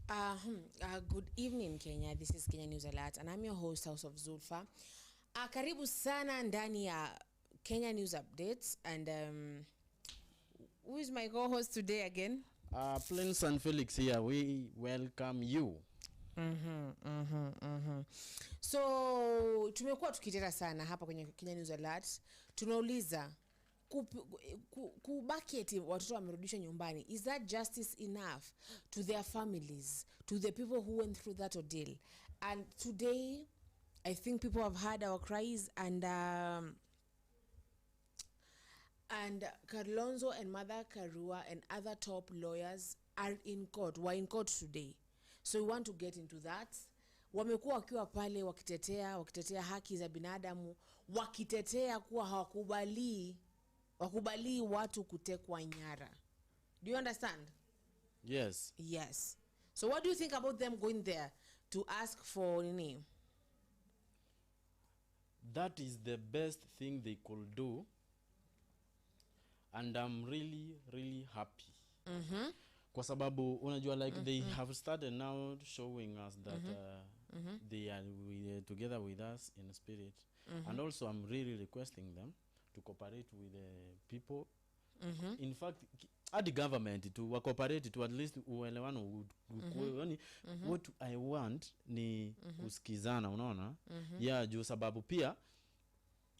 Good evening, Kenya. This is Kenya News Alert, and I'm your host, House of Zulfa. Karibu sana ndani ya Kenya News Updates, and who is my co-host today again? Prince and Felix here. We welcome you. So tumekuwa tukiteta sana hapa kwenye Kenya News Alert. Tunauliza kubaki eti watoto wamerudishwa nyumbani, is that justice enough to their families, to the people who went through that ordeal? And today I think people have heard our cries, and Kalonzo and Mother Karua and other top lawyers are in court. We're in court today, so we want to get into that. Wamekuwa wakiwa pale wakitetea haki za binadamu, wakitetea kuwa wakubali watu kutekwa nyara. Do you understand? Yes. So what do you think about them going there to ask for nini? That is the best thing they could do, and I'm really happy. Kwa sababu unajua like they have started now showing us that they are together with us in spirit, and also I'm really requesting them to cooperate with the people. In fact, at the government to cooperate to at least uelewano. What I want ni kusikizana, unaona? Yeah, juu sababu pia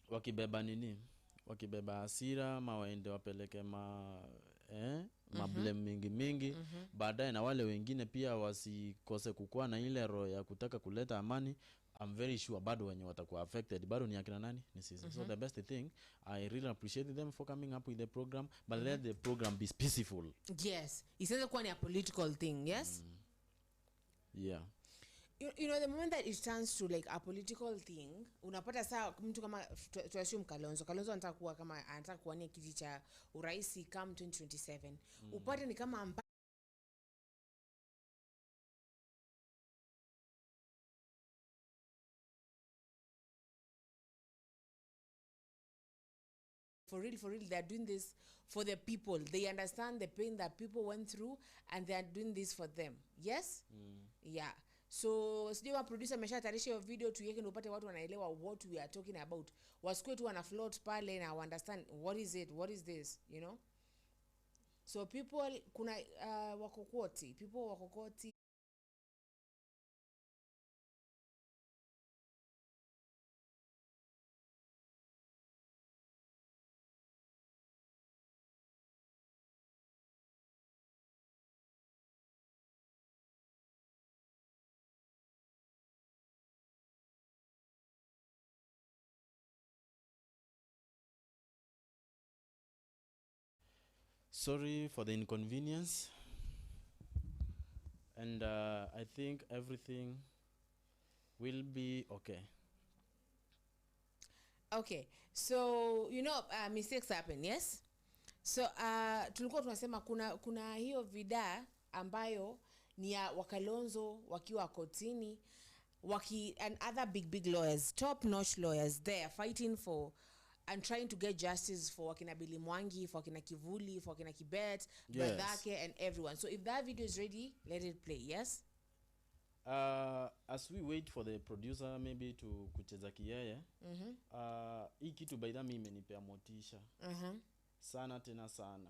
wakibeba hasira mawaende wapeleke mablame mingi baadaye, na wale wengine pia wasikose kukua na ile roho ya kutaka kuleta amani. I'm very sure bado wenye watakuwa affected bado ni akina nani ni sisi. So the best thing, I really appreciate them for coming up with the program, but let the program be peaceful. Yes, isiweze kuwa ni a political thing. Yes. Yeah. You know, the moment that it turns to like a political thing, unapata saa mtu kama tuassume Kalonzo anataka kuwania kiti cha uraisi come 2027. Upate ni kama for real they are doing this for the people. They understand the pain that people went through, and they are doing this for them. Yes. Yeah. So sijua producer ameshatayarisha hiyo video tuweke ndio upate watu wanaelewa what we are talking about. Wasikwe tu wana float pale na understand what is this, you know? So people kuna people wakokoti. Sorry for the inconvenience, and I think everything will be okay. Okay, so you know mistakes happen, yes? So tulikuwa tunasema kuna hiyo vida ambayo ni ya Wakalonzo wakiwa kotini and other big lawyers, top notch lawyers there fighting for and trying to get justice for wakina Billy Mwangi, for wakina Kivuli, for wakina Kibet, Badake, and everyone. So if that video is ready, let it play. Yes. As we wait for the producer maybe to kucheza kiyeye, hii kitu by the way imenipea motisha sana tena sana.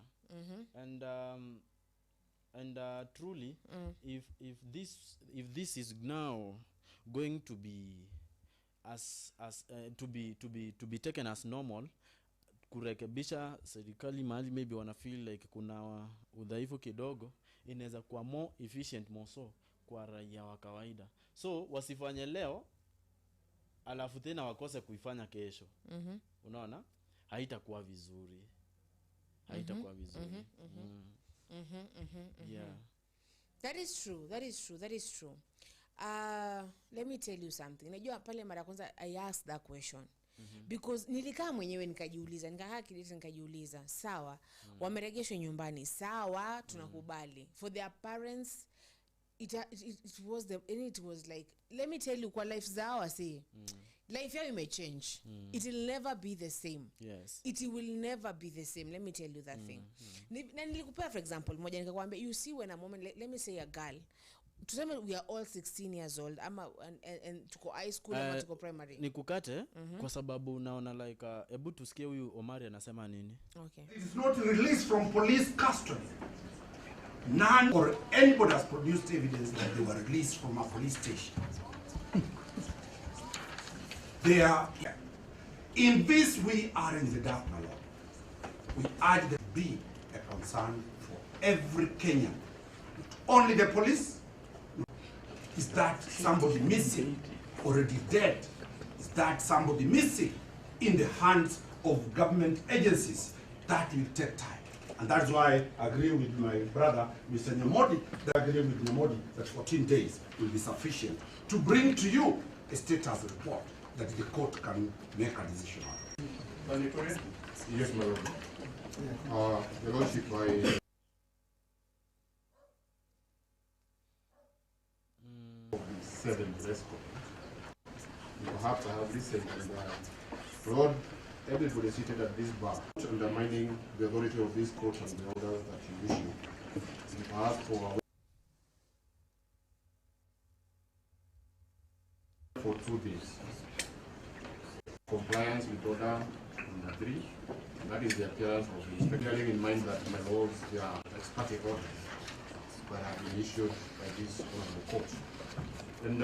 And truly if this is now going to be to be taken as normal, kurekebisha serikali mahali maybe wana feel like kuna udhaifu kidogo, inaweza kuwa more efficient more kwa raia wa kawaida. So wasifanye leo alafu tena wakose kuifanya kesho. Unaona? Haitakuwa vizuri. Yeah. That is true. Let me tell you something. Najua pale mara kwanza I asked that question because nilikaa mwenyewe nikajiuliza sawa, wameregeshwa nyumbani, sawa, tunakubali for their parents. It was like, let me tell you, kwa life zao say life yao may change. It will never be the same. Yes. It will never be the same. Let me tell you that thing. Na nilikupea for example moja nikakwambia, you see when a moment, let me say a girl tuseme we are all 16 years old ama and tuko high school ama tuko primary. Nikukate kwa sababu naona like hebu tusikie huyu Omari anasema nini. Okay. It is not released from police custody. None or anybody has produced evidence that they were released from a police station. They are in this. We are in the dark, my lord. We urge that be a concern for every Kenyan, not only the police. Is that somebody missing, already dead? Is that somebody missing in the hands of government agencies? That will take time. And that's why I agree with my brother, Mr. Nyamodi, I agree with Nyamodi that 14 days will be sufficient to bring to you a status report that the court can make a decision on. Yes, my lord. The lordship, by seventh rescue. Perhaps I have listened and Lord, everybody seated at this bar, undermining the authority of this court and the orders that you issue. We ask for 2 days. Compliance with order number 3, that is the appearance of the inspector, having in mind that my lords, they are ex parte orders that have been issued by this honorable court. And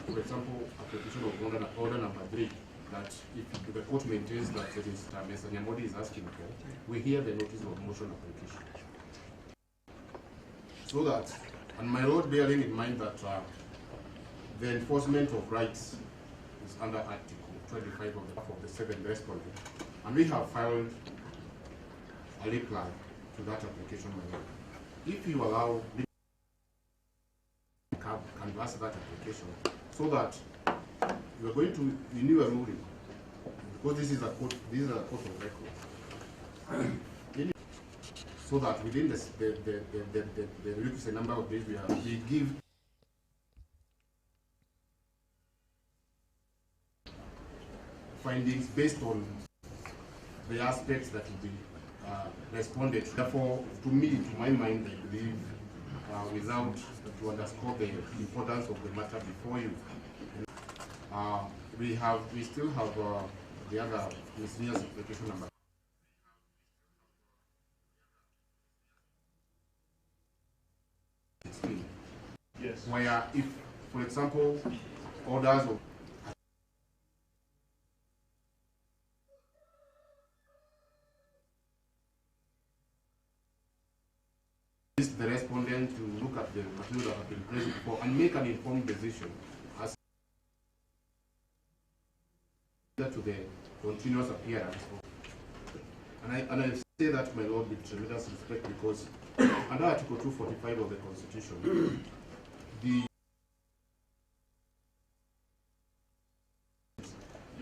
for example, application of order number 3, that if the court maintains that it is Mr. Nyamodi is asking for, we hear the notice of motion application. So that, and my lord, bearing in mind that the enforcement of rights is under Article 25 of the 7th respondent, and we have filed a reply to that application, my lord. If you allow, can pass that application, so that we are going to renew a ruling, because this is a court of record. So that within the requisite number of days we give findings based on the aspects that will be responded to. Therefore, to me, to my mind, I believe, without to underscore the importance of the matter before you, we still have the other miscellaneous application number. Yes. Where if, for example, orders of the respondent to look at the material that have been placed before and make an informed decision as to the continuous appearance of, and I say that, my lord, with tremendous respect, because under Article 245 of the Constitution,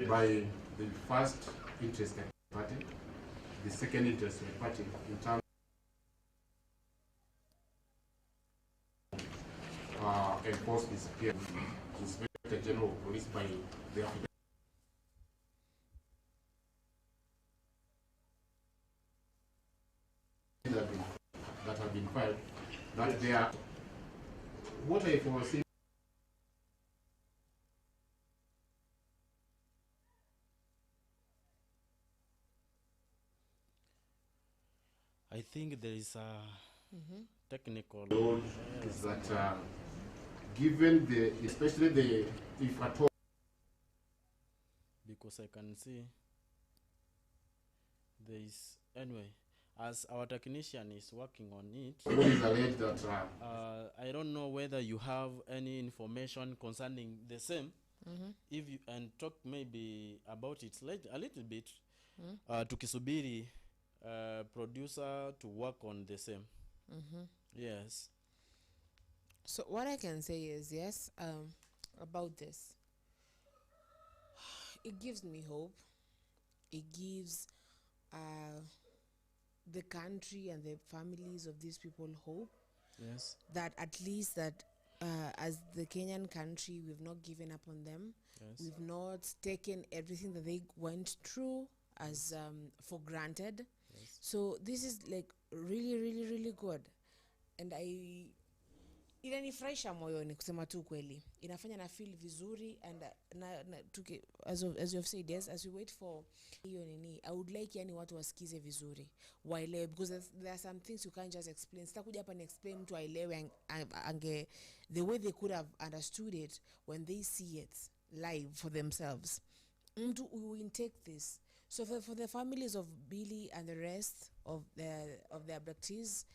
by the first interested party, the second interested party, in terms enforce this appearance, Inspector General of Police by the affidavit that have been filed, that they are what I foresee. I think there is a technical is that given the, especially the, if at all, because I can see there is, anyway, as our technician is working on it, what is alleged that I don't know whether you have any information concerning the same. If you and talk maybe about it a little bit, tukisubiri producer to work on the same. Yes. So what I can say is, yes, about this, it gives me hope. It gives the country and the families of these people hope. Yes. That at least that as the Kenyan country, we've not given up on them. Yes. We've not taken everything that they went through as for granted. Yes. So this is like really, really, really good. And inanifurahisha moyoni kusema tu kweli. Inafanya na feel vizuri and as you have said, yes, as we wait for hiyo nini, I would like yani watu wasikize vizuri waelewe, because there are some things you can't just explain. Sitakuja hapa ni explain mtu aelewe ange the way they could have understood it when they see it live for themselves. Mtu we will take this. So for the families of Billy and the rest of the abductees,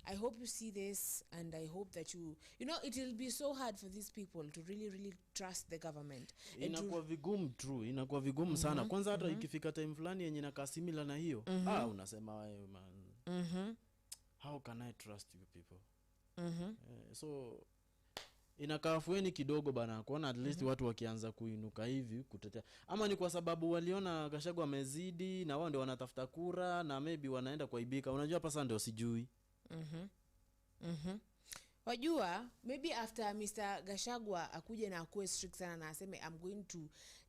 I hope you see this, and I hope that you know it will be so hard for these people to really trust the government. Inakuwa vigumu true, inakuwa vigumu sana. Kwanza hata ikifika time fulani yenye inakaa similar na hiyo, unasema wewe man. How can I trust you people? So inakaa fueni kidogo bana, kuona at least watu wakianza kuinuka hivi kutetea. Ama ni kwa sababu waliona Gachagua amezidi na wao ndio wanatafuta kura na maybe wanaenda kuibika. Unajua hapa sasa ndio sijui. Wajua, maybe after Mr. Gachagua akuje na akuwe strict sana na aseme I'm going to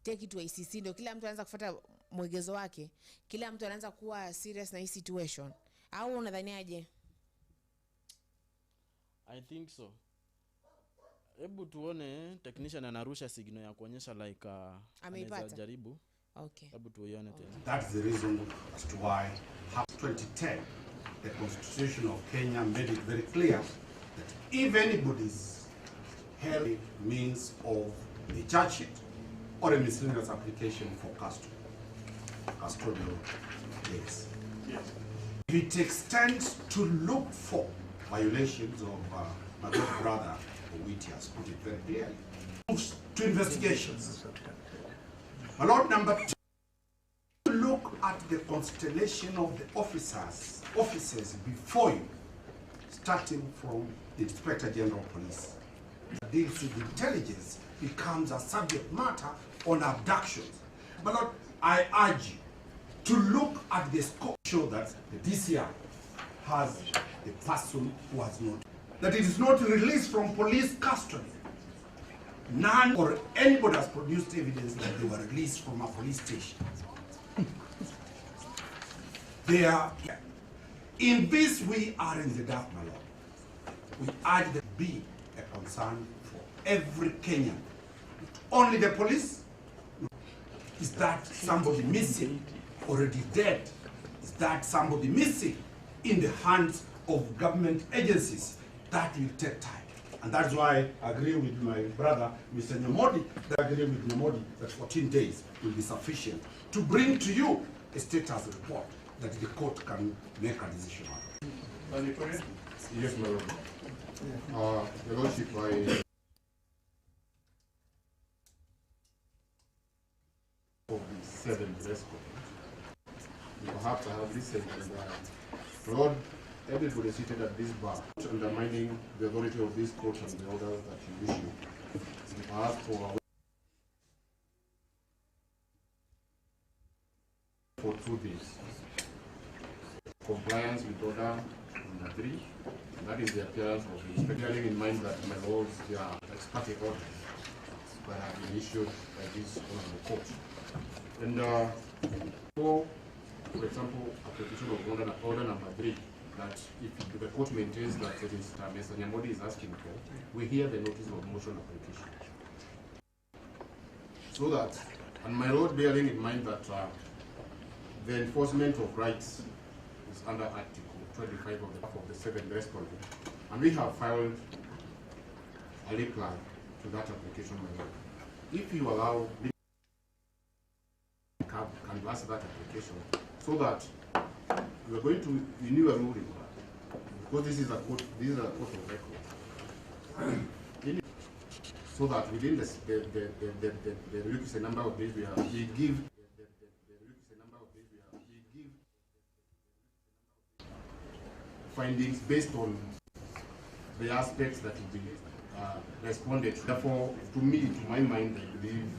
take it to ICC, ndio kila mtu anaanza kufuata mwegezo wake, kila mtu anaanza kuwa serious na hii situation. Au unadhaniaje? I think so. Hebu tuone technician anarusha signal ya kuonyesha like anaweza jaribu. Okay. Hebu tuione tena. That's the reason as to why 2010 the Constitution of Kenya made it very clear that if anybody's held means of a charge sheet or a miscellaneous application for custodial case, if it extends to look for violations of my good brother, which has put it very clearly, moves to investigations. My Lord, number 2, look at the constellation of the officers before you, starting from the Inspector General of Police. That deals with intelligence becomes a subject matter on abductions. My Lord, I urge you to look at the scope, show that the DCI has the person who has not, that it is not released from police custody. None or anybody has produced evidence that they were released from a police station. They are, in this we are in the dark, my Lord. We urge that be a concern for every Kenyan. Not only the police. Is that somebody missing, already dead? Is that somebody missing in the hands of government agencies? That will take time. And that's why I agree with my brother, Mr. Nyamodi, that 14 days will be sufficient to bring to you a status report that the court can make a decision on. Yes, my Lord. Your Lordship, of the 7th rescue. Perhaps I have listened and Lord, everybody seated at this bar, undermining the authority of this court and the orders that you issue. We ask for 2 days. Compliance with order number 3, and that is the appearance of the inspector, bearing in mind that my lords, they are ex parte orders that have been issued by this honorable court. And for example, application of order number 3, that if the court maintains that it is Mr. Nyamodi is asking for, we hear the notice of motion application. So that, and my lord, bearing in mind that the enforcement of rights is under Article 25 of the 7th respondent, and we have filed a reply to that application, my lord. If you allow, can pass that application, so that we are going to renew a ruling, because this is a court of record. So that within the requisite number of days we give findings based on the aspects that will be responded to. Therefore, to me, to my mind, I believe,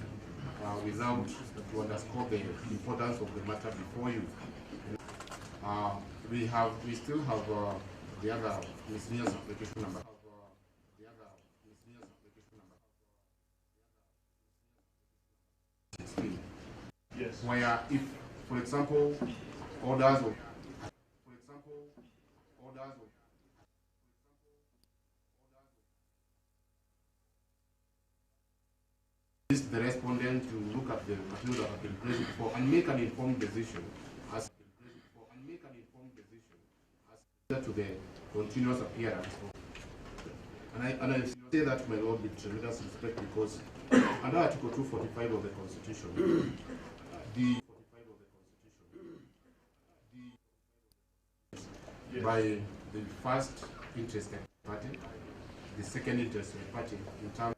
without to underscore the importance of the matter before you, we still have the other miscellaneous application number. Yes. Where if, for example, orders of the respondent to look at the material that have been placed before and make an informed decision as to the continuous appearance of. And I say that, my Lord, with tremendous respect, because under Article 245 of the Constitution, by the first interested party, the second interested party in terms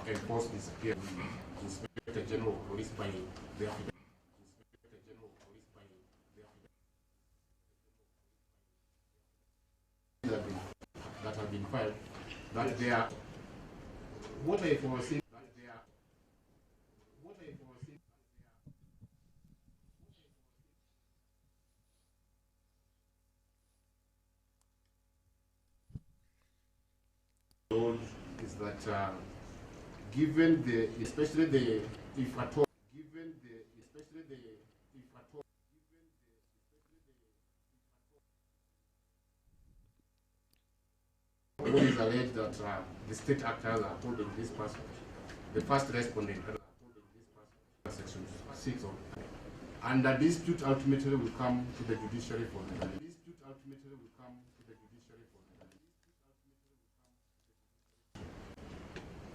enforce this appeal, the Inspector General of Police by the that have been filed, that they are what I foresee is that given the, especially the, if at all, given the, especially the, if at all, what is alleged that the state actors are holding this person, the first respondent are holding this person, section 6 of, and the dispute ultimately will come to the judiciary for the dispute ultimately will come to the judiciary for the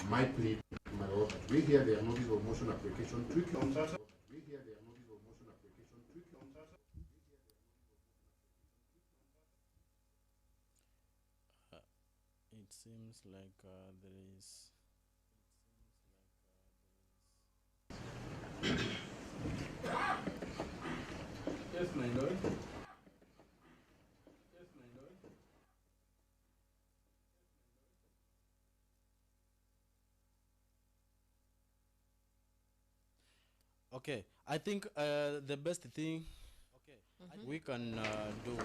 my plea, my Lord, we hear their notice of motion application quickly on that. We hear their notice of motion application quickly on that. It seems like there is. Yes, my Lord. Yes, my Lord. Okay, I think the best thing we can do.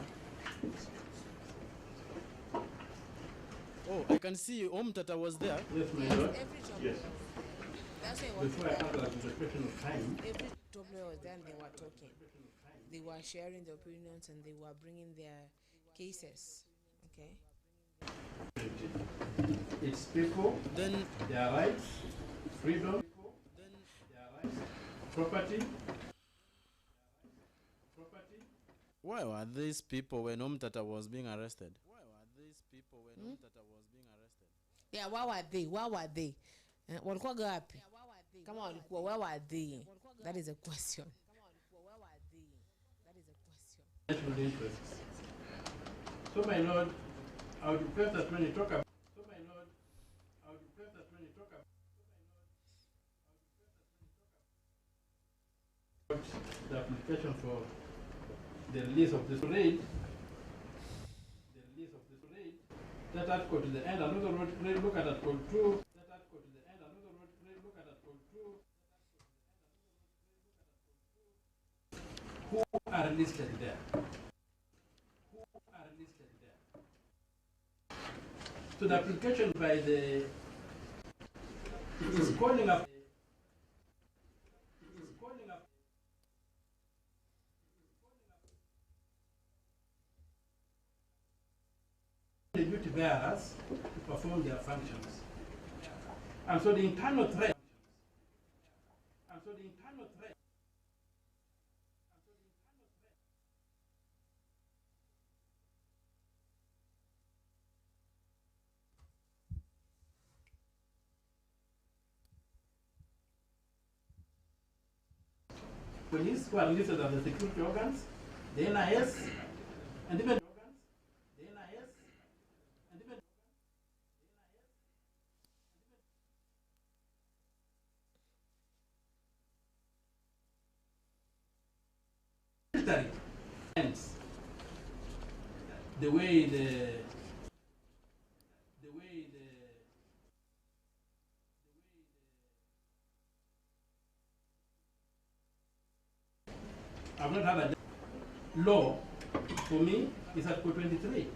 Oh, I can see Tata was there. Yes, my Lord. Every job. Yes. That's why I Before I have the question of time. every job was there and they were talking. They were sharing their opinions and they were bringing their cases. Okay. It's people, Then their rights, freedom, their rights, property. why were these people when Tata was being arrested? Why were these people when Tata was being arrested? Yeah, why were they? Why were they? Walikuwa gapi? Kama walikuwa, why were they? That is a question. National interests. So, my Lord, I would request that when you talk about the application for the release of this raid, that article to the end, another road, look at Article 2, that article to the end, another road, look at Article 2, who are listed there? So the application by the, it is calling up the duty bearers to perform their functions. And so the internal threat, police who are listed as the security organs, the NIS, and even the way the I've not had a law for me is Article 23.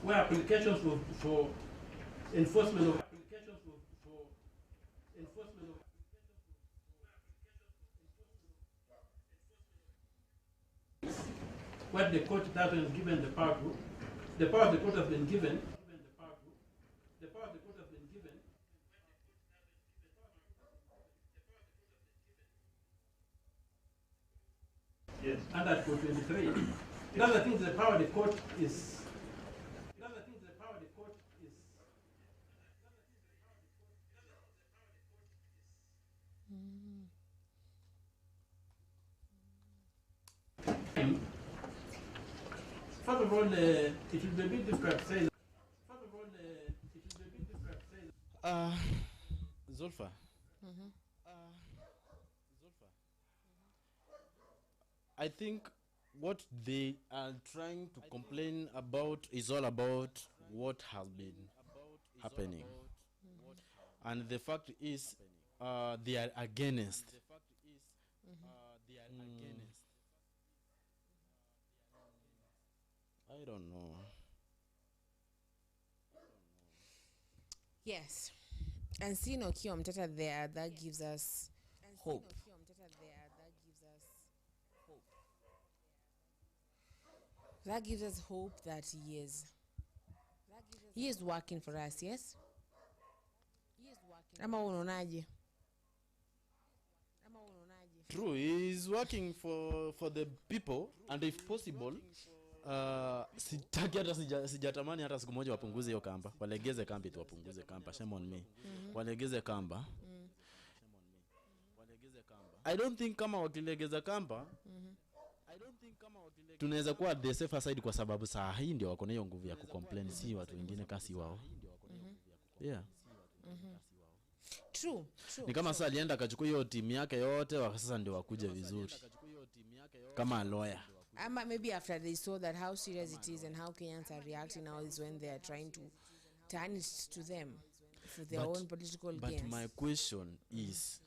Where applications for enforcement of what the court hasn't given the power to, the power the court has been given, yes, under Article 23. The other thing is the power the court is. First of all, it will be a bit difficult to say. Zulfa. I think what they are trying to complain about is all about what has been happening. And the fact is, they are against. I don't know. Yes. And seeing Okiya Omtata there, that gives us hope. That gives us hope that he is working for us, yes? Ama unaonaje? True, he is working for the people, and if possible, sitaki hata sijatamani hata siku moja wapunguze hiyo kamba. Walegeze kambi tu, wapunguze kamba. Shame on me. Walegeze kamba. I don't think kama wakilegeza kamba, tunaweza kuwa the safer side, kwa sababu saa hii ndio wako na hiyo nguvu ya kucomplain, si watu wengine kasi wao. Yeah. True. Ni kama sasa alienda akachukua hiyo timu yake yote, sasa ndio wakuje vizuri kama lawyer. Maybe after they saw that how serious it is and how Kenyans are reacting now is when they are trying to turn it to them for their own political gains. But my question is,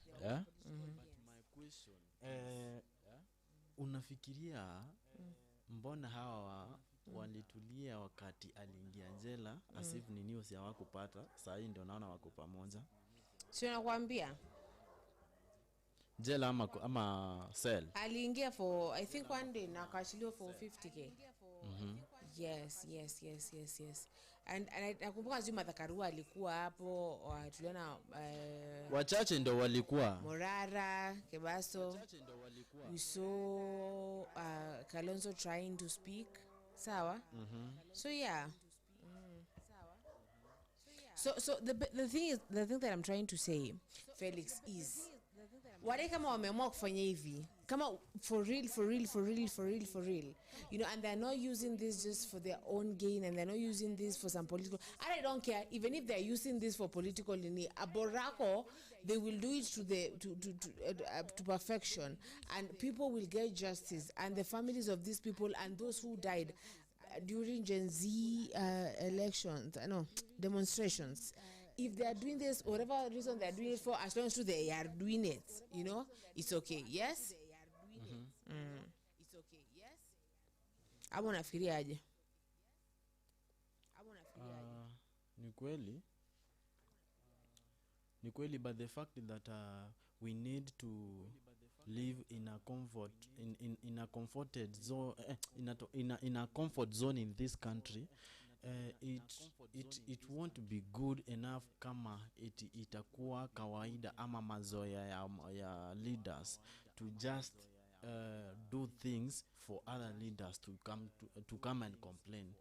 unafikiria mbona hawa walitulia wakati aliingia jela, asif ni news ya wakupata, saa hii ndio naona wako pamoja? Sio nakwambia. Jela ama cell. Aliingia for I think one day na akashiliwa for 50k. Yes. And nakumbuka Zuma Karua alikuwa hapo, tuliona wachache ndio walikuwa. Morara, Kebaso. We saw Kalonzo trying to speak. Sawa? So yeah. So the thing that I'm trying to say, Felix, is wale kama wameamua kufanya hivi, kama for real, you know, and they're not using this just for their own gain, and they're not using this for some political, and I don't care even if they're using this for political aborako, they will do it to perfection, and people will get justice, and the families of these people and those who died during Gen Z demonstrations, if they are doing this, whatever reason they are doing it for, as long as they are doing it, you know, it's okay. Yes? I want to feel aje. Ni kweli, but the fact that we need to live in a comfort in a comforted zone, in a comfort zone in this country, it won't be good enough kama itakuwa kawaida ama mazoea ya leaders to just do things for other leaders to come and complain.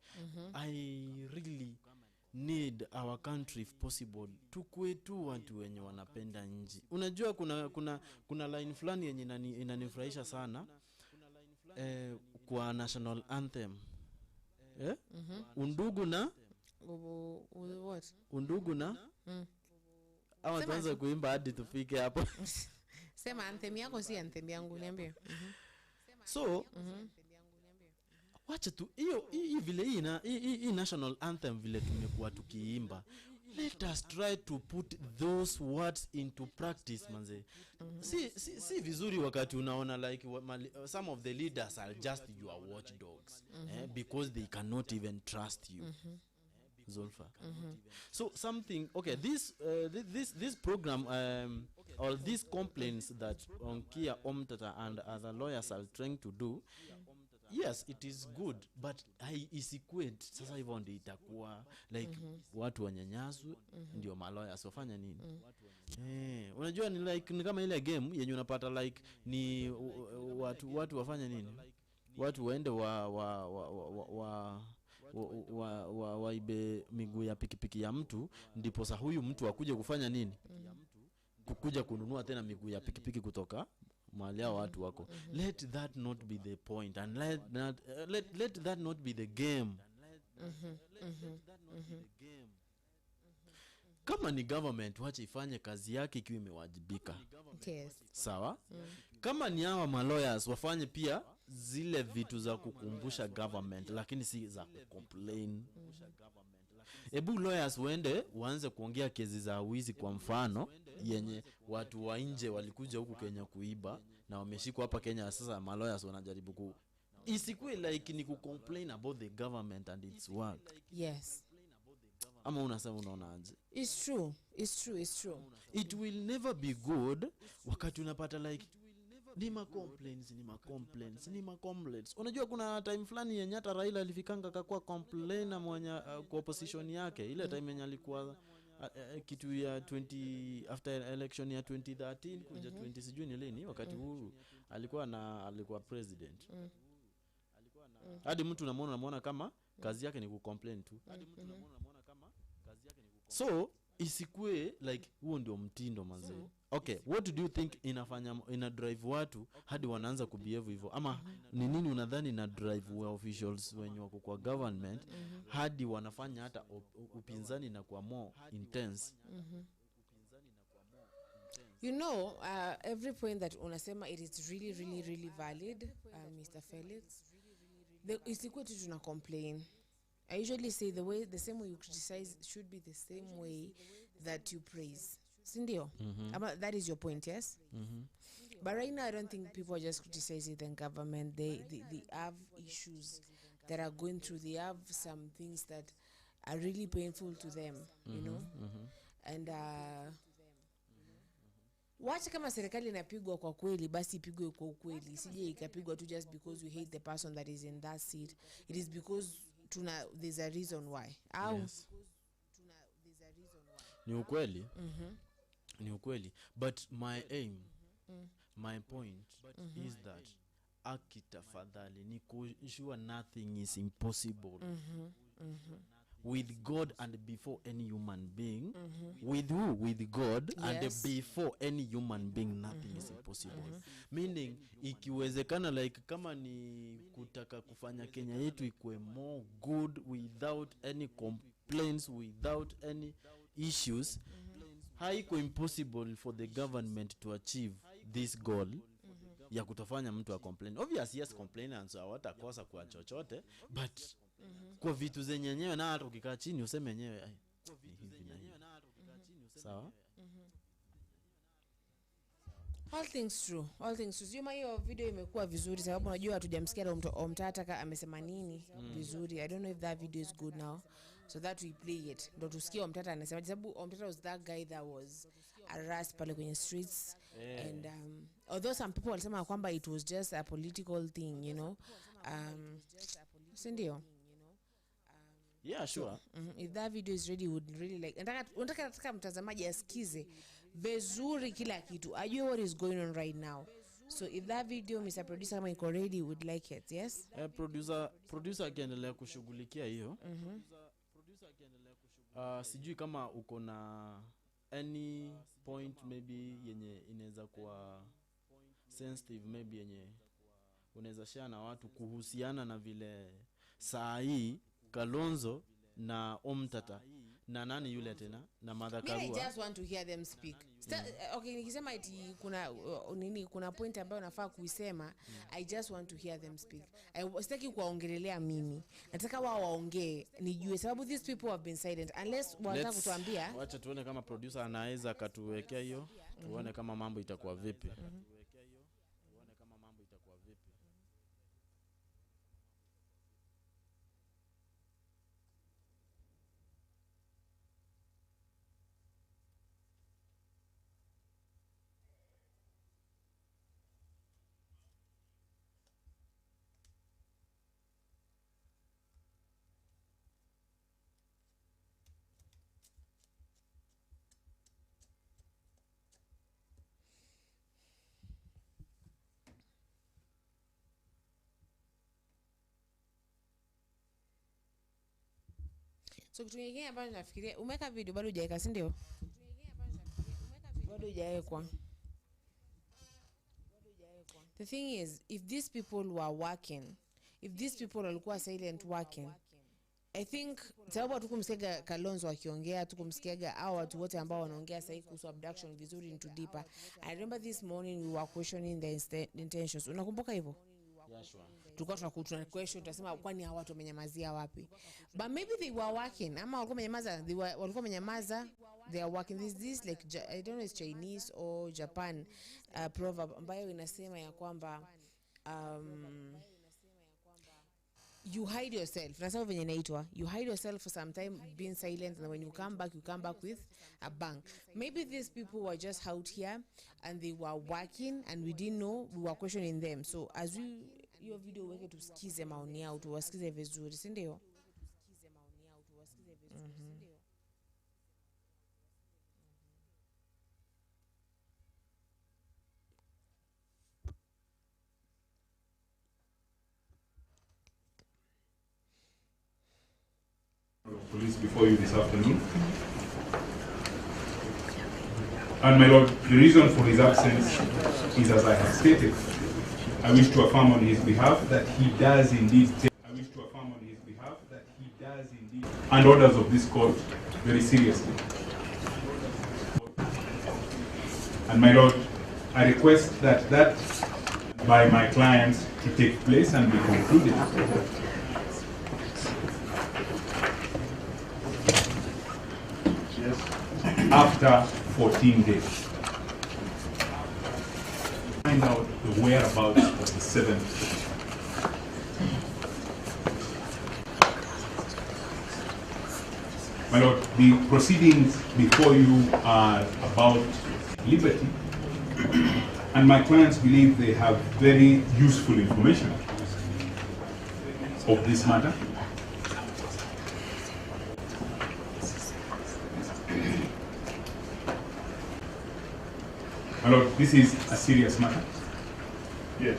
I really need our country, if possible, tukue tu watu wenye wanapenda nchi. Unajua kuna line fulani yenye inanifurahisha sana kwa national anthem. Undugu na what? Undugu na ama tuanze kuimba hadi tufike hapo. Sema anthem yako si anthem yangu, niambie. So wacha tu hiyo vile hii national anthem vile tumekuwa tukiimba, let us try to put those words into practice, manze. Si vizuri wakati unaona like some of the leaders are just your watchdogs, because they cannot even trust you. Zulfa. So something, okay, this program or these complaints that Okiya Omtata and other lawyers are trying to do, yes it is good but isikuet sasa hivyo ndio itakuwa like watu wanyanyaswe ndio malawyers wafanya nini. Unajua ni like ni kama ile game yenye unapata like ni watu wafanya nini, watu waende waibe miguu ya pikipiki ya mtu ndipo sa huyu mtu akuje kufanya nini, kukuja kununua tena miguu ya pikipiki kutoka mahali hao watu wako. Let that not be the point and let that not be the game. Kama ni government wacha ifanye kazi yake ikiwa imewajibika. Yes. Sawa? Kama ni hawa lawyers wafanye pia zile vitu za kukumbusha government lakini si za complain. Ebu lawyers waanze kuongea kesi za wizi kwa mfano yenye watu wa nje walikuja huku Kenya kuiba na wameshikwa hapa Kenya, sasa lawyers wanajaribu isikue like ni complain about the government and its work. Yes. Ama unasema unaonaje? It's true. It's true. It's true. It will never be good wakati unapata like ni ma complaints. Unajua kuna time fulani yenye hata Raila alifikanga akakuwa complainer mwenye kwa opposition yake ile time yenye alikuwa kitu ya 20 after election ya 2013 kuja 20 sijui ni lini wakati huu alikuwa president. Hadi mtu unamuona kama kazi yake ni kucomplain tu. So isikue like huo ndio mtindo mazee. Okay, what do you think ina drive watu hadi wanaanza kubehave hivyo, ama ni nini unadhani na drive wa officials wenye wako kwa government hadi wanafanya hata upinzani na kwa more intense? You know, every point that unasema it is really really really valid, Mr. Felix. Isikue tu tuna complain. I usually say the same way you criticize should be the same way that you praise. Sindio? That is your point, yes? But right now I don't think people are just criticizing the government. They have issues that are going through. They have some things that are really painful to them, you know? And wacha kama serikali inapigwa kwa kweli basi ipigwe kwa ukweli. Sije ikapigwa tu just because we hate the person that is in that seat. It is because there's a reason why. Yes. Ni ukweli. Ni ukweli. But my aim, my point is that akitafadhali ni kusure nothing is impossible. With God and before any human being. With who? With God. Yes. And before any human being nothing is impossible. Meaning ikiwezekana like kama ni kutaka kufanya Kenya yetu ikuwe more good without any complaints, without any issues, haiko impossible for the government to achieve this goal ya kutofanya mtu a complain. Obviously yes, complainants hawatakosa kwa chochote, but kwa vitu zenye yenyewe na hata ukikaa chini useme yenyewe hivi na hivi. Sawa? All things true. Juma hiyo video imekuwa vizuri sababu unajua hatujamsikia Omtata amesema nini vizuri. I don't know if that video is good now, so that we play it. Ndio tusikie Omtata anasema sababu Omtata was that guy that was harassed pale kwenye streets. And although some people walisema kwamba it was just a political thing, you know. Sindio? Yeah, sure. If that video is ready, would really like. Nataka mtazamaji asikize vizuri kila kitu. Ajue what is going on right now. So if that video, Mr. Producer, kama iko ready, would like it, yes? Producer akiendelea kushughulikia hiyo. Sijui kama uko na any point maybe yenye inaweza kuwa sensitive, maybe yenye unaweza share na watu kuhusiana na vile saa hii Kalonzo na Omtata na nani yule tena na Mother Karua. I just want to hear them speak. Okay, nikisema eti kuna point ambayo nafaa kuisema, I just want to hear them speak. Sitaki kuwaongelelea mimi. Nataka wao waongee nijue sababu these people have been silent unless wanataka kutuambia. Wacha tuone kama producer anaweza katuwekea hiyo. Tuone kama mambo itakuwa vipi. So kitu kingine ambacho nafikiria, umeweka video bado hujaweka, si ndio? Bado hujawekwa. The thing is, if these people were working, if these people walikuwa silent working, I think sababu hatukumsikia Kalonzo akiongea, tukumsikiaga hao watu wote ambao wanaongea sasa kuhusu abduction vizuri into deeper. I remember this morning we were questioning the intentions. Unakumbuka hivyo? Yeah, sure. Tulikuwa tunakutana question, tunasema kwani hao watu wamenyamazia wapi? But maybe they were working. Ama walikuwa wamenyamaza, walikuwa wamenyamaza, they are working. This like I don't know, it's Chinese or Japan proverb ambayo inasema ya kwamba you hide yourself. Nasema venye inaitwa, you hide yourself for some time being silent, and when you come back with a bang. Maybe these people were just out here and they were working and we didn't know, we were questioning them. So as your video weke tusikize maoni yao, tuwasikize vizuri, si ndio? Police before you this afternoon. And my Lord, the reason for his absence is as I have stated. I wish to affirm on his behalf that he does indeed take, and orders of this court very seriously. And my Lord, I request that by my clients to take place and be concluded. After 14 days. Find out the whereabouts of the 7th. My Lord, the proceedings before you are about liberty, and my clients believe they have very useful information of this matter. My Lord, this is a serious matter. Yes.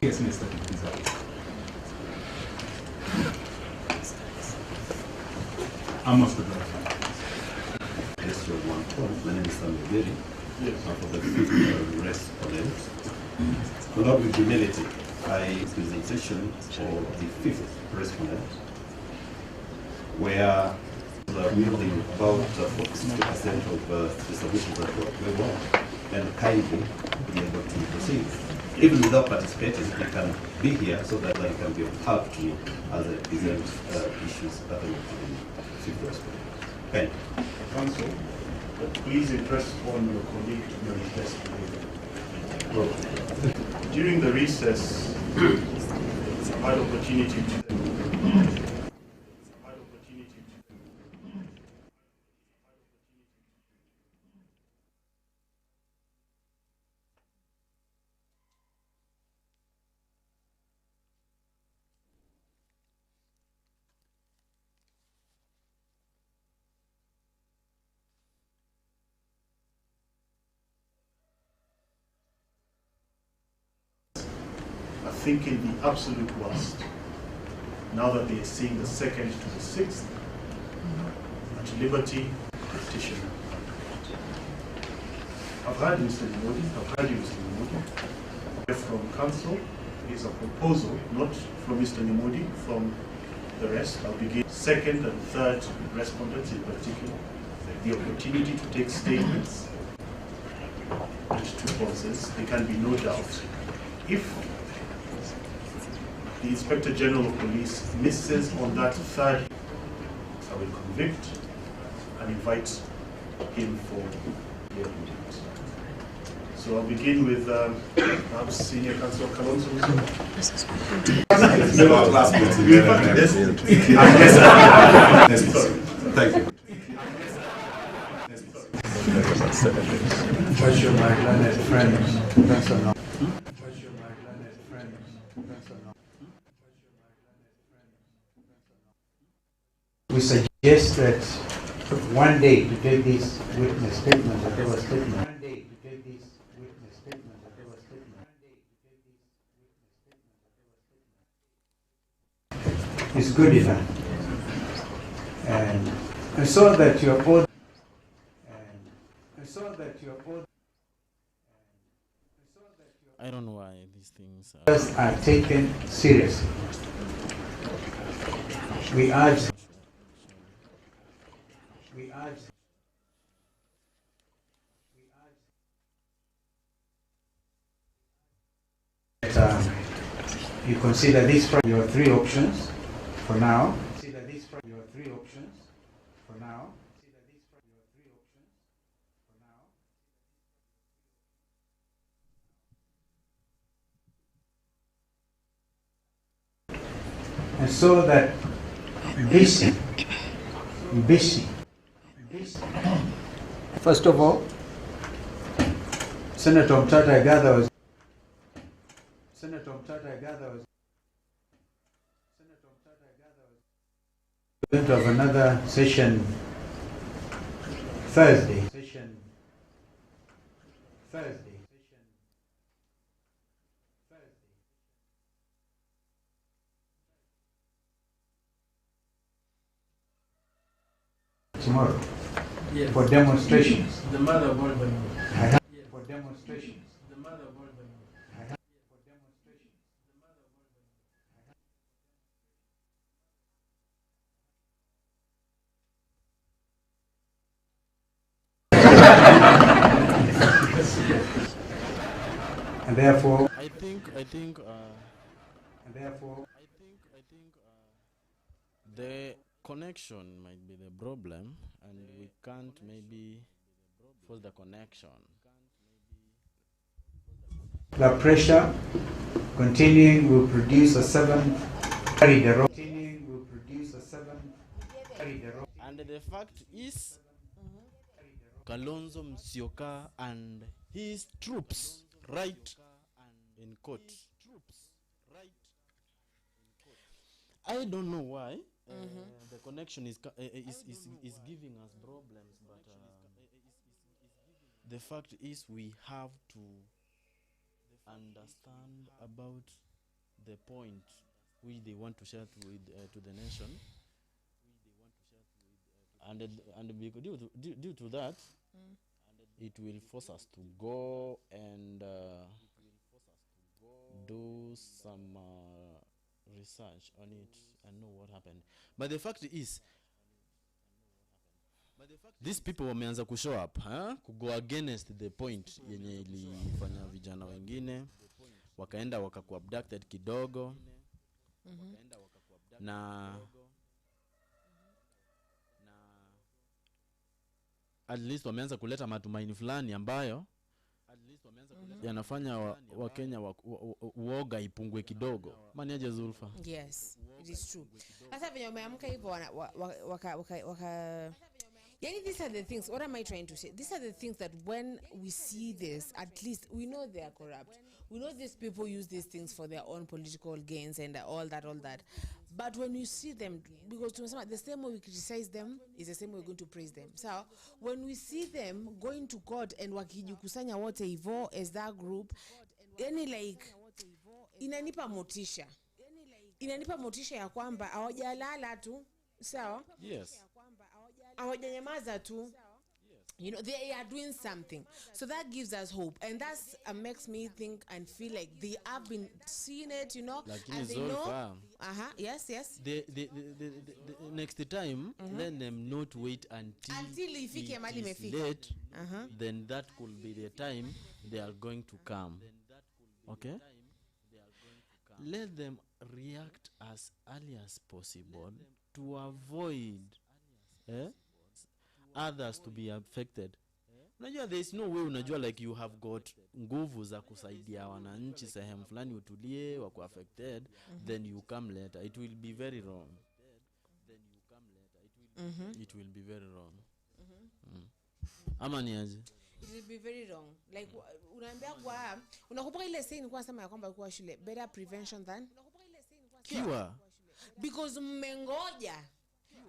Seriousness that it deserves. I must have Yes, your one point. My name is Samuel. Yes. For the 5th respondent. Without with humility, I presentation for the 5th respondent, where wielding about 60% of the submissions that were well, and kindly be able to proceed. Even without participating, you can be here so that you can be of help to me as I present issues pertaining to the 5th respondent. Thank you. Counsel, please impress on your colleague to your request. During the recess, I had opportunity to thinking the absolute worst. Now that they are seeing the 2nd to the 6th, at liberty, petitioner. I've heard Mr. Nimodi, I've heard you, Mr. Nimodi. From council is a proposal, not from Mr. Nimodi, from the rest. I'll begin 2nd and 3rd respondents in particular, the opportunity to take statements and to process. There can be no doubt. If the Inspector General of Police misses on that 3rd, I will convict and invite him for hearing. So I'll begin with perhaps Senior Counsel Kalonzo. Thank you. Judge your learned friends. That's enough. Judge your learned friends. That's enough. We suggest that one day to take this witness statement, whatever statement. One day to take this witness statement, whatever statement. It's good enough. and so that your orders I don't know why these things are taken seriously. We urge that you consider these your three options for now. And so that busy. First of all, Senator Mtata Agatha was going to have another session Thursday. Tomorrow. Yes. For demonstrations. The mother of all the For demonstrations. The mother of all the And therefore, I think the connection might be the problem, and we can't maybe force the connection. the pressure continuing will produce a 7 carry the road. And the fact is, Kalonzo Musyoka and his troops right in court. I don't know why the connection is giving us problems, but the fact is we have to understand about the point which they want to share to the nation, and due to that, it will force us to go and do some research on it and know what happened. But the fact is, these people wameanza kushow up, go against the point yenye ilifanya vijana wengine wakaenda wakakuabducted kidogo, na at least wameanza kuleta matumaini fulani ambayo yanafanya Wakenya uoga ipungue kidogo. Maniaje Zulfa? Yes, it is true. Sasa venye umeamka hivyo yani, these are the things, what am I trying to say? These are the things that when we see this, at least we know they are corrupt. We know these people use these things for their own political gains and all that. But when you see them, because the same way we criticize them is the same way we're going to praise them. So when we see them going to court and wakijikusanya wote hivyo as that group, yani like inanipa motisha ya kwamba hawajalala tu, sawa? Yes. Hawajanyamaza tu. You know, they are doing something. So that gives us hope. And that makes me think and feel like they have been seeing it, you know. Like and they know. Yes. The next time, let them not wait until it is late. Then that could be the time they are going to come. Okay? Let them react as early as possible to avoid others to be affected. Unajua there is no way, unajua like you have got nguvu za kusaidia wananchi sehemu fulani utulie wako affected, then you come later. It will be very wrong. It will be very wrong. Ama ni aje? It will be very wrong. Like unaambia kwa unakumbuka ile scene kwa sema ya kwamba kwa shule better prevention than cure. Because mmengoja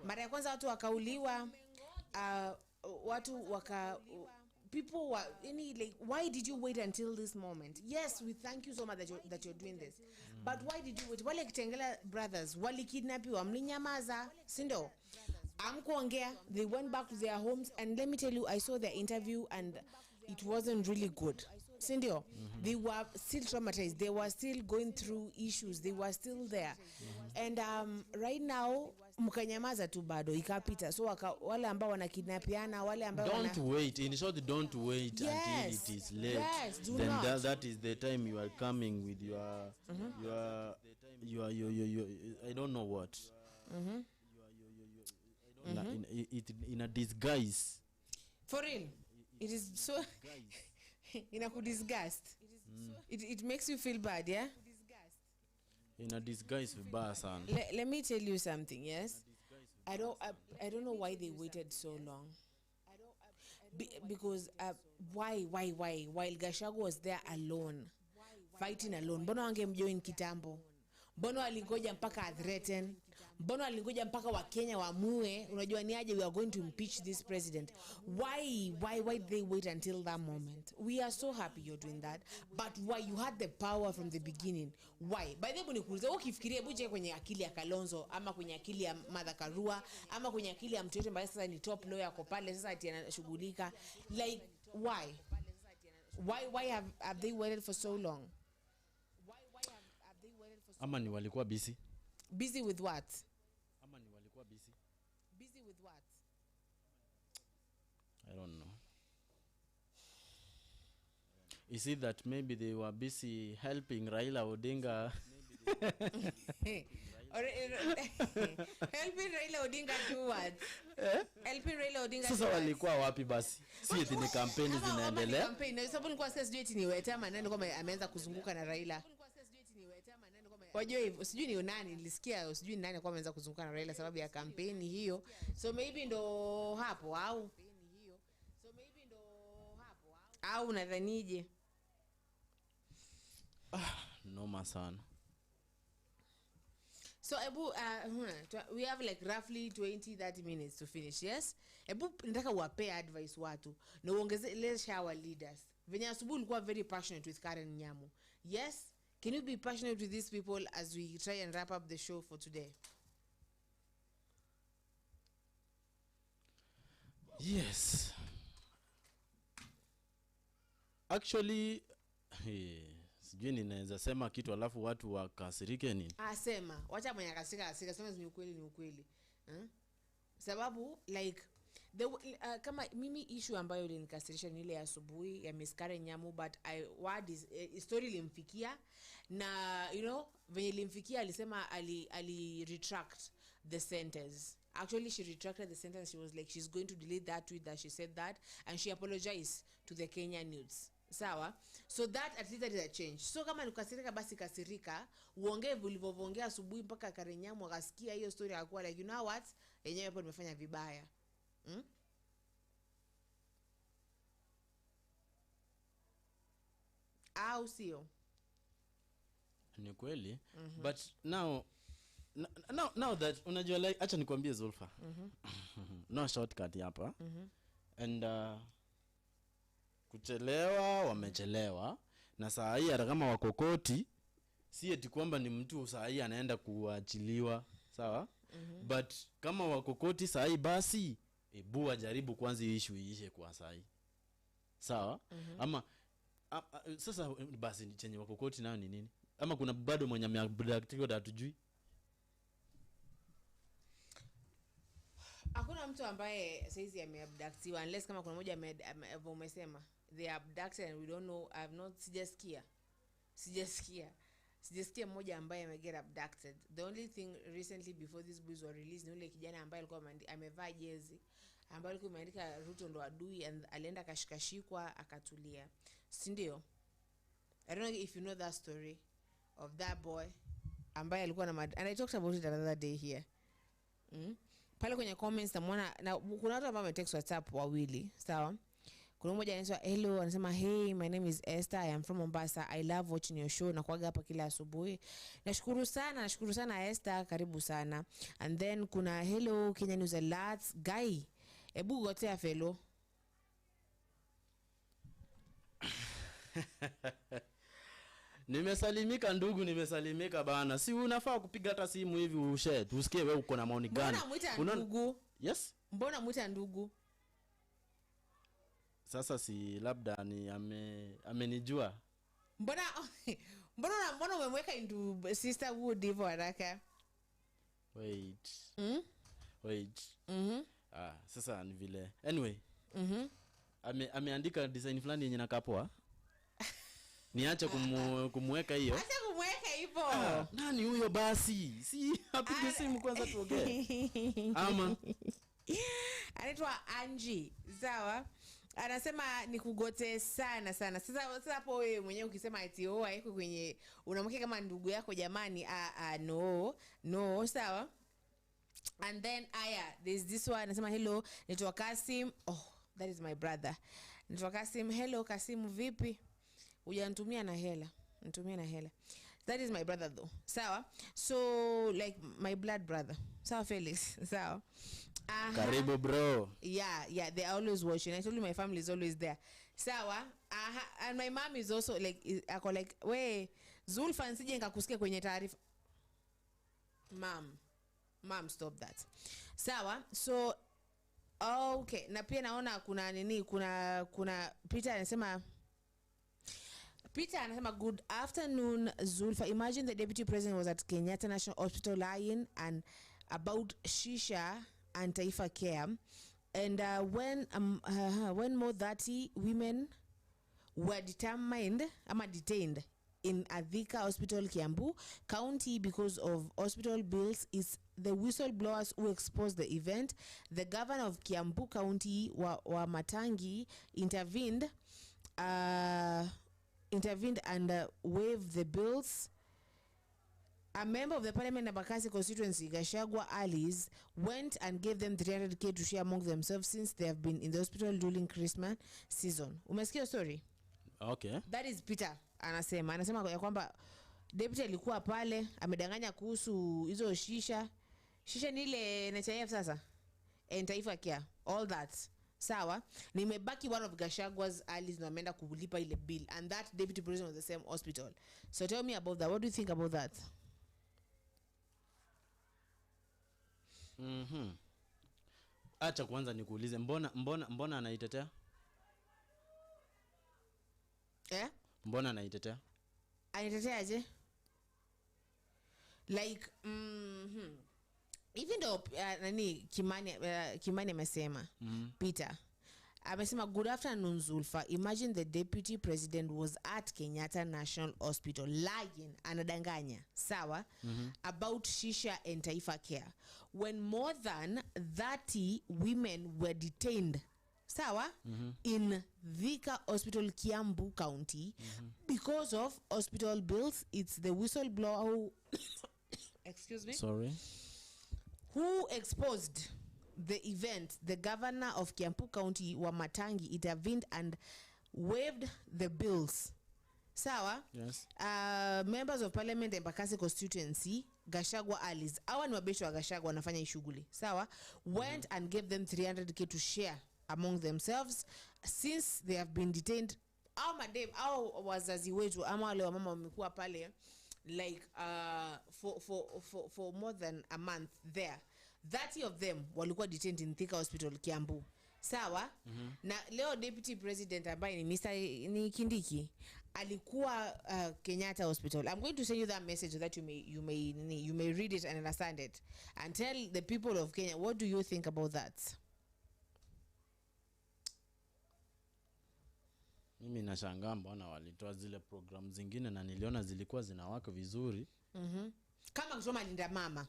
mara ya kwanza watu wakauliwa, people were like, why did you wait until this moment? Yes, we thank you so much that you're doing this, but why did you wait? Wale Kitengela brothers wali kidnapiwa, mlinyamaza, sindo? They went back to their homes, and let me tell you, I saw their interview and it wasn't really good. Sindio, they were still traumatized. They were still going through issues. They were still there. And right now, mukanyamaza tu bado ikapita. So wale ambao wanakidnapiana, wale ambao don't wait. In short, don't wait until it is late. Yes, do then not. That is the time you are coming with your I don't know what. In a disguise. For real, it is so in a disgust. It makes you feel bad, yeah. In a disguise, son. Let me tell you something. Yes, I don't know why they waited so long. Because why? While Gachagua was there alone, fighting alone, mbona wangemjoin kitambo? Mbona walingoja mpaka threaten? Mbona walingoja mpaka Wakenya waamue, unajua ni aje we are going to impeach this president? Why did they wait until that moment? We are so happy you're doing that, but why? You had the power from the beginning. Why? By the way, nikuuliza ukifikiria buje kwenye akili ya Kalonzo ama kwenye akili ya Karua ama kwenye akili ya mtu yote ambaye sasa ni top lawyer kwa pale sasa ati anashughulika, like why have they waited for so long? Ama ni walikuwa busy? Busy with what? Ama ni walikuwa busy? Busy with what? I don't know. Is it that maybe they were busy helping Raila Odinga? Helping Raila Odinga do what? Helping Raila Odinga. Sasa walikuwa wapi basi? Si eti ni kampeni zinaendelea. Kampeni. Sababu nilikuwa sasa sijui eti ni Wetama nani kama ameanza kuzunguka na Raila. Wajua hivyo, sijui ni nani nilisikia, sijui nani kwa ameanza kuzunguka na Raila sababu ya kampeni hiyo. So maybe ndo hapo au nadhanije? Noma sana. So Ebu, we have like roughly 20-30 minutes to finish, yes? Ebu nataka uwape advice watu na uongelesha our leaders. Venye asubuhi ulikuwa very passionate with Karen Nyamu. Yes? Can you be passionate with these people as we try and wrap up the show for today? Yes. Actually, sijui ninaweza sema kitu alafu watu wakasirike nini? Sema. Wacha mwenye kasika sema ni ukweli. Sababu like kama mimi issue ambayo ilinikasirisha ni ile asubuhi ya Miss Karen Nyamu, but story limfikia na venye limfikia alisema ali retract the sentence. Actually, she retracted the sentence. She was like she's going to delete that tweet that she said that, and she apologized to the Kenyan youths. Sawa? So that at least that is a change. So kama nikasirika basi kasirika, uongee ulivyoongea asubuhi mpaka Karen Nyamu akasikia hiyo story akakuwa like you know what? Yenyewe hapo nimefanya vibaya. Au sio? Ni kweli. But now that unajua like acha nikwambie Zulfa. No shortcut hapa. And kuchelewa wamechelewa, na saa hii hata kama wakokoti si eti kwamba ni mtu saa hii anaenda kuachiliwa, sawa? But kama wakokoti saa hii basi ebu wajaribu kwanza issue iishe kwa saa hii, sawa? Ama sasa basi chenye wakokoti nayo ni nini? Ama kuna bado mwenye ameabductiwa hatujui? Hakuna mtu ambaye saizi ameabductiwa unless kama kuna mmoja umesema they abducted and we don't know. I've not sijasikia mmoja ambaye ameget abducted. The only thing recently before these boys were released ni ule kijana ambaye alikuwa amevaa jezi ambaye alikuwa imeandika Ruto ndo adui, and alienda kashikashikwa akatulia, si ndio? I don't know if you know that story of that boy ambaye alikuwa and I talked about it another day here. Pale kwenye comments na kuna watu ambao wametext WhatsApp wawili, sawa? Kuna mmoja anaitwa hello, anasema hey, my name is Esther, I am from Mombasa, I love watching your show, nakuaga hapa kila asubuhi. Nashukuru sana Esther, karibu sana. And then kuna hello Kenya News Alerts guy, ebu gotea fellow. Nimesalimika ndugu, nimesalimika bana. Si unafaa kupiga hata simu hivi ushare, usikie wewe uko na maoni gani. Mbona muita ndugu? Yes? Mbona muita ndugu? Sasa si labda ni amenijua. Mbona umemweka into sisterhood hivyo haraka? Wait. Wait. Sasa ni vile. Anyway. Ameandika design fulani yenye nakapoa. Niache kumweka hiyo. Acha kumweka hivyo. Nani huyo basi? Si apige simu kwanza tuongee. Ama anaitwa Angie. Sawa? Anasema nikugote sana. Sasa hapo wewe mwenyewe ukisema ati haiko kwenye unamweka kama ndugu yako jamani, no, sawa? And then there's this one anasema hello, naitwa Kasim. Oh, that is my brother. Naitwa Kasim. Hello Kasim, vipi? Hujanitumia na hela. Nitumia na hela. That is my brother though. Sawa? So like my blood brother. Sawa Felix. Sawa? Karibu bro. Yeah, they are always watching. I told you my family is always there. Sawa? And my mom is also like ako like, we Zulfa nsije nikakusikia kwenye taarifa. Mom, stop that. Sawa? So okay, na pia naona kuna Peter anasema good afternoon Zulfa. Imagine the deputy president was at Kenyatta National Hospital lying and about Shisha and Taifa Care, and when more 30 women were detained in Adhika Hospital, Kiambu County because of hospital bills. Is the whistleblowers who exposed the event. The governor of Kiambu County, MATIANG'I, intervened and waived the bills. A member of the parliament Abakasi constituency, Gashagwa Alice, went and gave them 300k to share among themselves since they have been in the hospital during Christmas season. Umesikia story? Okay. That is Peter. Anasema ya kwamba deputy alikuwa pale amedanganya kuhusu hizo shisha ni ile NHIF sasa and Taifa Care, all that. Sawa, nimebaki one of Gashagwa's allies na ameenda kulipa ile bill, and that deputy president was the same hospital. So tell me about that. What do you think about that? Acha kwanza nikuulize, mbona anaitetea? Mbona anaitetea? Anaiteteaje? Like even though Kimani amesema Peter amesema good afternoon Zulfa, imagine the deputy president was at Kenyatta National Hospital lying, anadanganya, sawa, about Shisha and Taifa Care when more than 30 women were detained, sawa, in Thika Hospital, Kiambu County, because of hospital bills. It's the whistleblower who excuse me, sorry, who exposed the event. The governor of Kiambu County, MATIANG'I, intervened and waived the bills. Sawa? Yes. Members of parliament in Embakasi constituency, Gashagwa Alice, awa ni wabeshi wa Gashagwa wanafanya ishughuli. Sawa? Went and gave them 300k to share among themselves since they have been detained. Au wazazi wetu ama wale wamama wamekuwa pale like for more than a month there. 30 of them walikuwa detained in Thika Hospital, Kiambu. Sawa? Na leo deputy president ambaye ni Kindiki alikuwa Kenyatta Hospital. I'm going to send you that message so that you may read it and understand it and tell the people of Kenya, what do you think about that? Mimi nashangaa mbona walitoa zile program zingine na niliona zilikuwa zinawaka vizuri. Kama kusoma Linda Mama.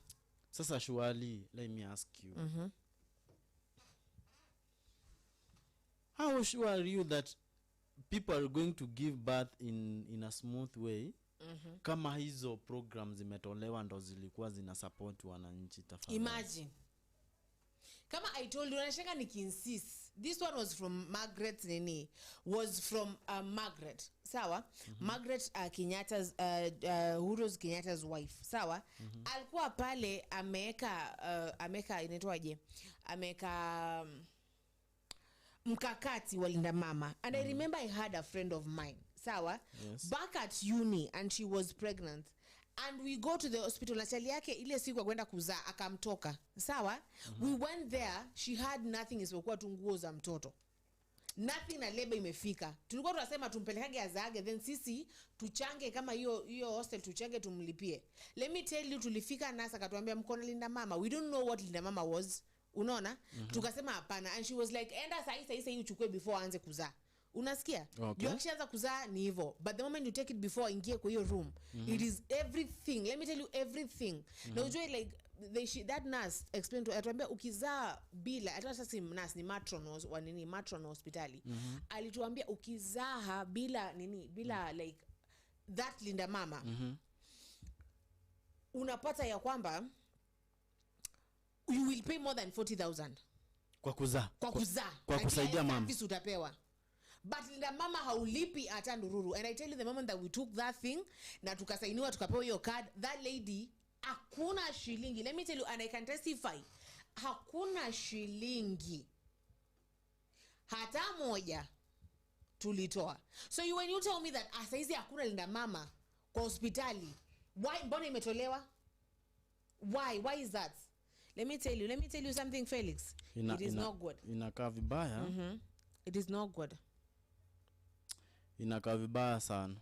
Sasa surely, let me ask you. How sure are you that people are going to give birth in a smooth way? Kama hizo programs zimetolewa ndo zilikuwa zina support wananchi tafadhali. Imagine. Kama I told you, unashanga nikinsist. This one was from Margaret Margaret. Sawa? Margaret Kenyatta's Uhuru's Kenyatta's wife. Sawa? Alikuwa pale ameka inaitwaje? Ameka mkakati wa Linda Mama. And I remember I had a friend of mine. sawa, Yes. back at uni and she was pregnant and we go to the hospital na chali yake ile siku kwenda kuzaa akamtoka, sawa. We went there, she had nothing isipokuwa tu nguo za mtoto, nothing na labor imefika. Tulikuwa tunasema tumpelekage azaage then sisi tuchange kama hiyo hostel tuchange tumlipie. Let me tell you, tulifika nasa akatuambia mkono linda mama, we don't know what linda mama was, unaona. Tukasema hapana and she was like enda sahi uchukue before aanze kuzaa, unasikia. Okay. Akishaanza kuzaa ni hivyo, but the moment you take it before ingie kwa hiyo room, it is everything. Let me tell you everything. Na ujue like that nurse explained to atuambia ukizaa bila hata sasa nurse ni matron hospitali, alituambia ukizaa bila bila like that linda mama, unapata ya kwamba you will pay more than 40,000 kwa kusaidia mama utapewa. But linda mama haulipi hata ndururu. And I tell you, the moment that we took that thing na tukasainiwa tukapewa hiyo card, that lady hakuna shilingi. Let me tell you, and I can testify, hakuna shilingi hata moja tulitoa. So when you tell me that saizi hakuna linda mama kwa hospitali, why mbona imetolewa? Why is that? Let me tell you something, Felix. It is not good. Inakaa vibaya. It is not good. Inakaa vibaya sana.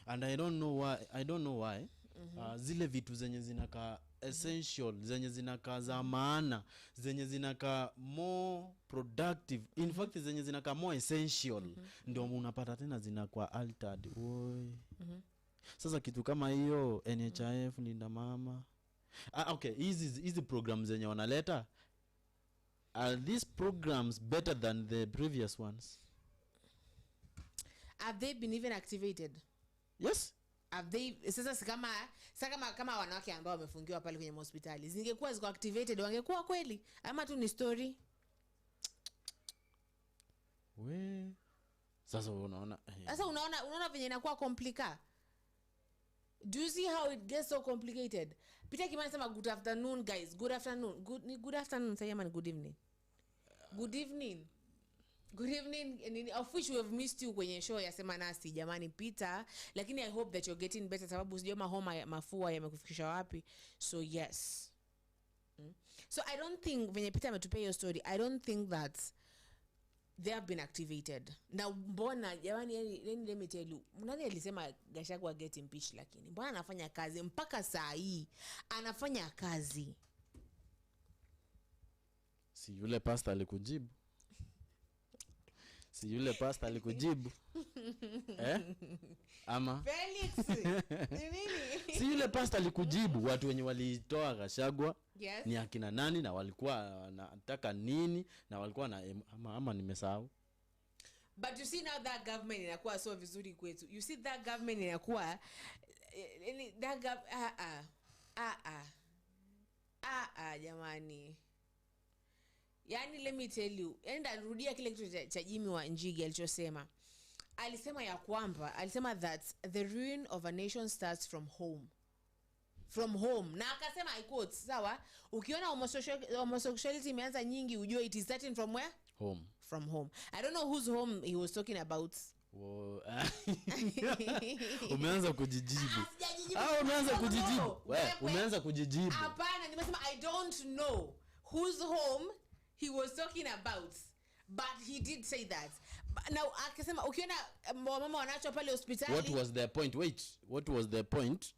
And I don't know why. Zile vitu zenye zinaka essential, zenye zinaka za maana, zenye zinaka more productive, in fact zenye zinaka more essential, ndio unapata tena zinakuwa altered. Sasa kitu kama hiyo NHIF linda mama. Okay, hizi programs zenye wanaleta, are these programs better than the previous ones? Have they been even activated? Yes. Have they? Sasa kama wanawake ambao wamefungiwa pale kwenye hospitali zingekuwa ziko activated, wangekuwa kweli ama tu ni story? Sasa unaona venye inakuwa complicated. Do you see how it gets so complicated? Peter Kimani sema good afternoon guys. Good afternoon. Good afternoon sayama good evening. Good evening. Good evening. Of which we have missed you kwenye show ya sema nasi jamani Peter, lakini I hope that you're getting better sababu sijoma homa mafua yamekufikisha wapi. So yes. So I don't think venye Peter ametupea hiyo story, I don't think that they have been activated. Na mbona jamani, let me tell you, nani alisema Gachagua get impeached, lakini mbona anafanya kazi mpaka saa hii, anafanya kazi. Si yule pastor alikujibu? Ama Felix nini? Si yule pastor alikujibu watu wenye walitoa Gachagua? Yes. Ni akina nani na walikuwa wanataka nini na walikuwa na ama nimesahau. But you see now that government inakuwa so vizuri kwetu. You see that government inakuwa jamani. Yani let me tell you, enda rudia kile kitu cha Jimmy wa Njigi alichosema. Alisema ya kwamba, alisema that the ruin of a nation starts from home. From home. Na akasema I quote, sawa, ukiona homosexuality imeanza nyingi ujue it is starting from where? Home. From home. I don't know whose home he was talking about. Umeanza kujijibu. Umeanza kujijibu. Hapana, nimesema I don't know whose home he was talking about, but he did say that. Now akasema ukiona mama wanaachwa pale hospitali, what was their point? What was their point?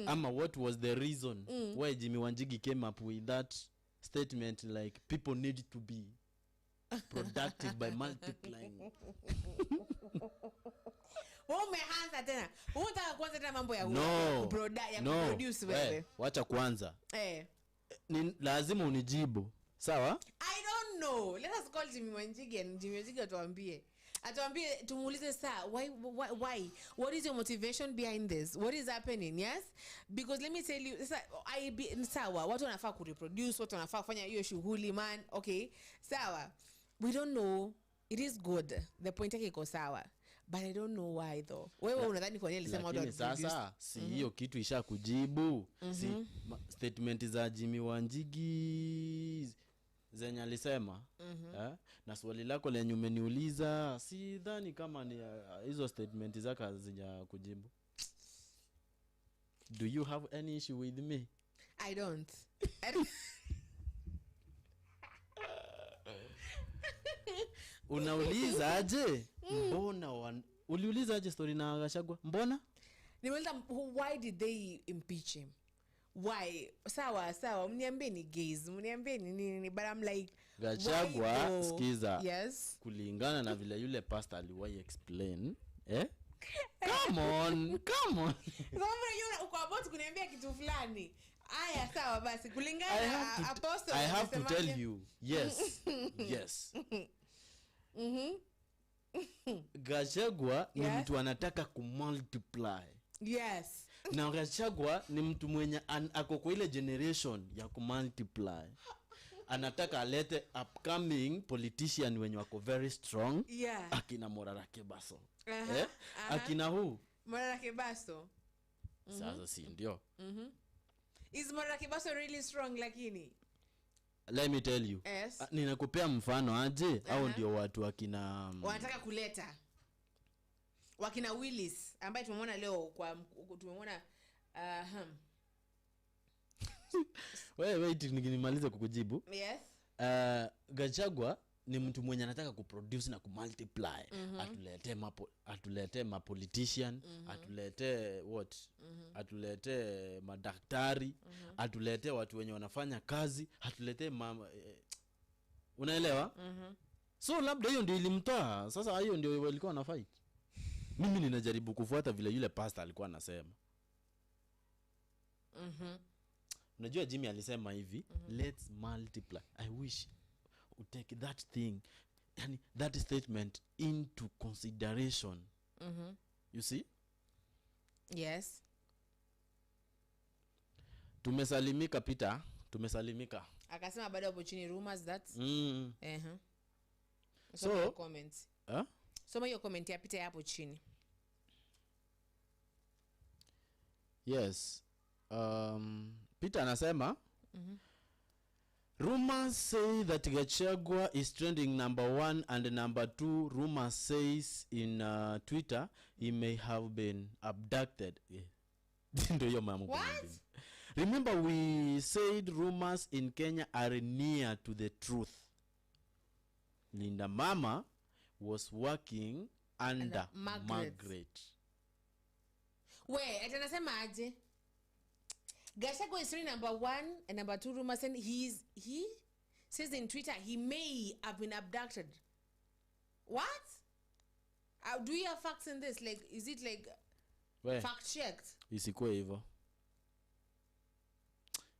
Ama what was the reason why Jimmy Wanjigi came up with that statement like people need to be productive by multiplying? Umeanza tena. Unataka kuanza tena mambo ya kuproduce wewe. Wacha kwanza. Ni lazima unijibu. Sawa? I don't know. Let us call Jimmy Wanjigi and Jimmy Wanjigi atuambie tumuulize saa why what is your motivation behind this? What is happening? Yes? Because let me tell you, sawa, watu wanafaa kureproduce, watu wanafaa kufanya hiyo shughuli man. Okay? Sawa. We don't know. It is good. The point yake iko sawa. But I don't know why though. Wewe unadhani kwa nini alisema watu sasa si hiyo kitu isha kujibu. Si statement za Jimmy Wanjigi zenye alisema na swali lako lenye umeniuliza sidhani kama ni hizo statement zake hazija kujibu. Do you have any issue with me? I don't. Unauliza aje? Mbona uliuliza aje story na Gachagua? Mbona? Nimeuliza why did they impeach him? Why? Sawa, mniambie ni gays, mniambie ni nini, but I'm like Gachagua, skiza. Yes. Kulingana na vile yule pastor aliwahi explain, Come on. Kama yule uko about kuniambia kitu fulani. Aya sawa basi kulingana na apostle. I have to tell you. Yes. Yes. Gachagua ni mtu anataka kumultiply. Yes. Na Gachagua ni mtu mwenye ako kwa ile generation ya kumultiply. Anataka alete upcoming politician wenye wako very strong. Yeah. Akina Morara Kebaso. Uh-huh. Akina who? Morara Kebaso. Sasa si ndio. Is Morara Kebaso really strong lakini? Let me tell you. Yes. Ninakupea mfano aje au ndio watu wakina wanataka kuleta wakina Willis ambaye tumemwona leo tumemwona wewe nimalize kukujibu. Yes. Gachagua ni mtu mwenye anataka kuproduce na kumultiply. Atulete ma politician, atulete what? Atulete madaktari, atulete watu wenye wanafanya kazi, atulete unaelewa? So labda hiyo ndio ilimtoa. Sasa hiyo ndio walikuwa na fight. Mimi ninajaribu kufuata vile yule pastor alikuwa anasema. Unajua Jimmy alisema hivi, let's multiply. I wish we take that thing, yani that statement into consideration. You see? Yes. Tumesalimika Peter, tumesalimika. Akasema baada hapo chini rumors that so comments. Soma hiyo comment ya Peter hapo chini. Yes. Peter anasema rumors say that Gachagua is trending number 1 and number 2. Rumors says in Twitter he may have been abducted. Ndio hiyo mama. What? Remember we said rumors in Kenya are near to the truth. Linda Mama was working under Margaret. Wait, atanasema aje? Gachagua is number 1 and number 2 rumors and he says in Twitter he may have been abducted. What? Do you have facts in this? Like, is it like fact checked? Isikuwe hivyo.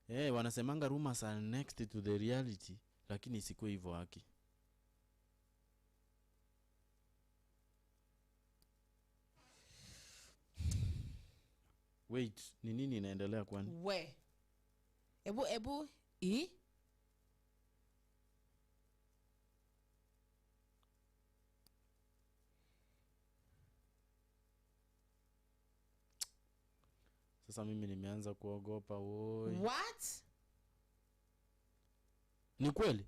Wanasemanga rumors are next to the reality, lakini isikuwe hivyo haki. Wait, ni nini inaendelea kwani? We. Ebu Sasa mimi nimeanza kuogopa woi. What? Ni kweli?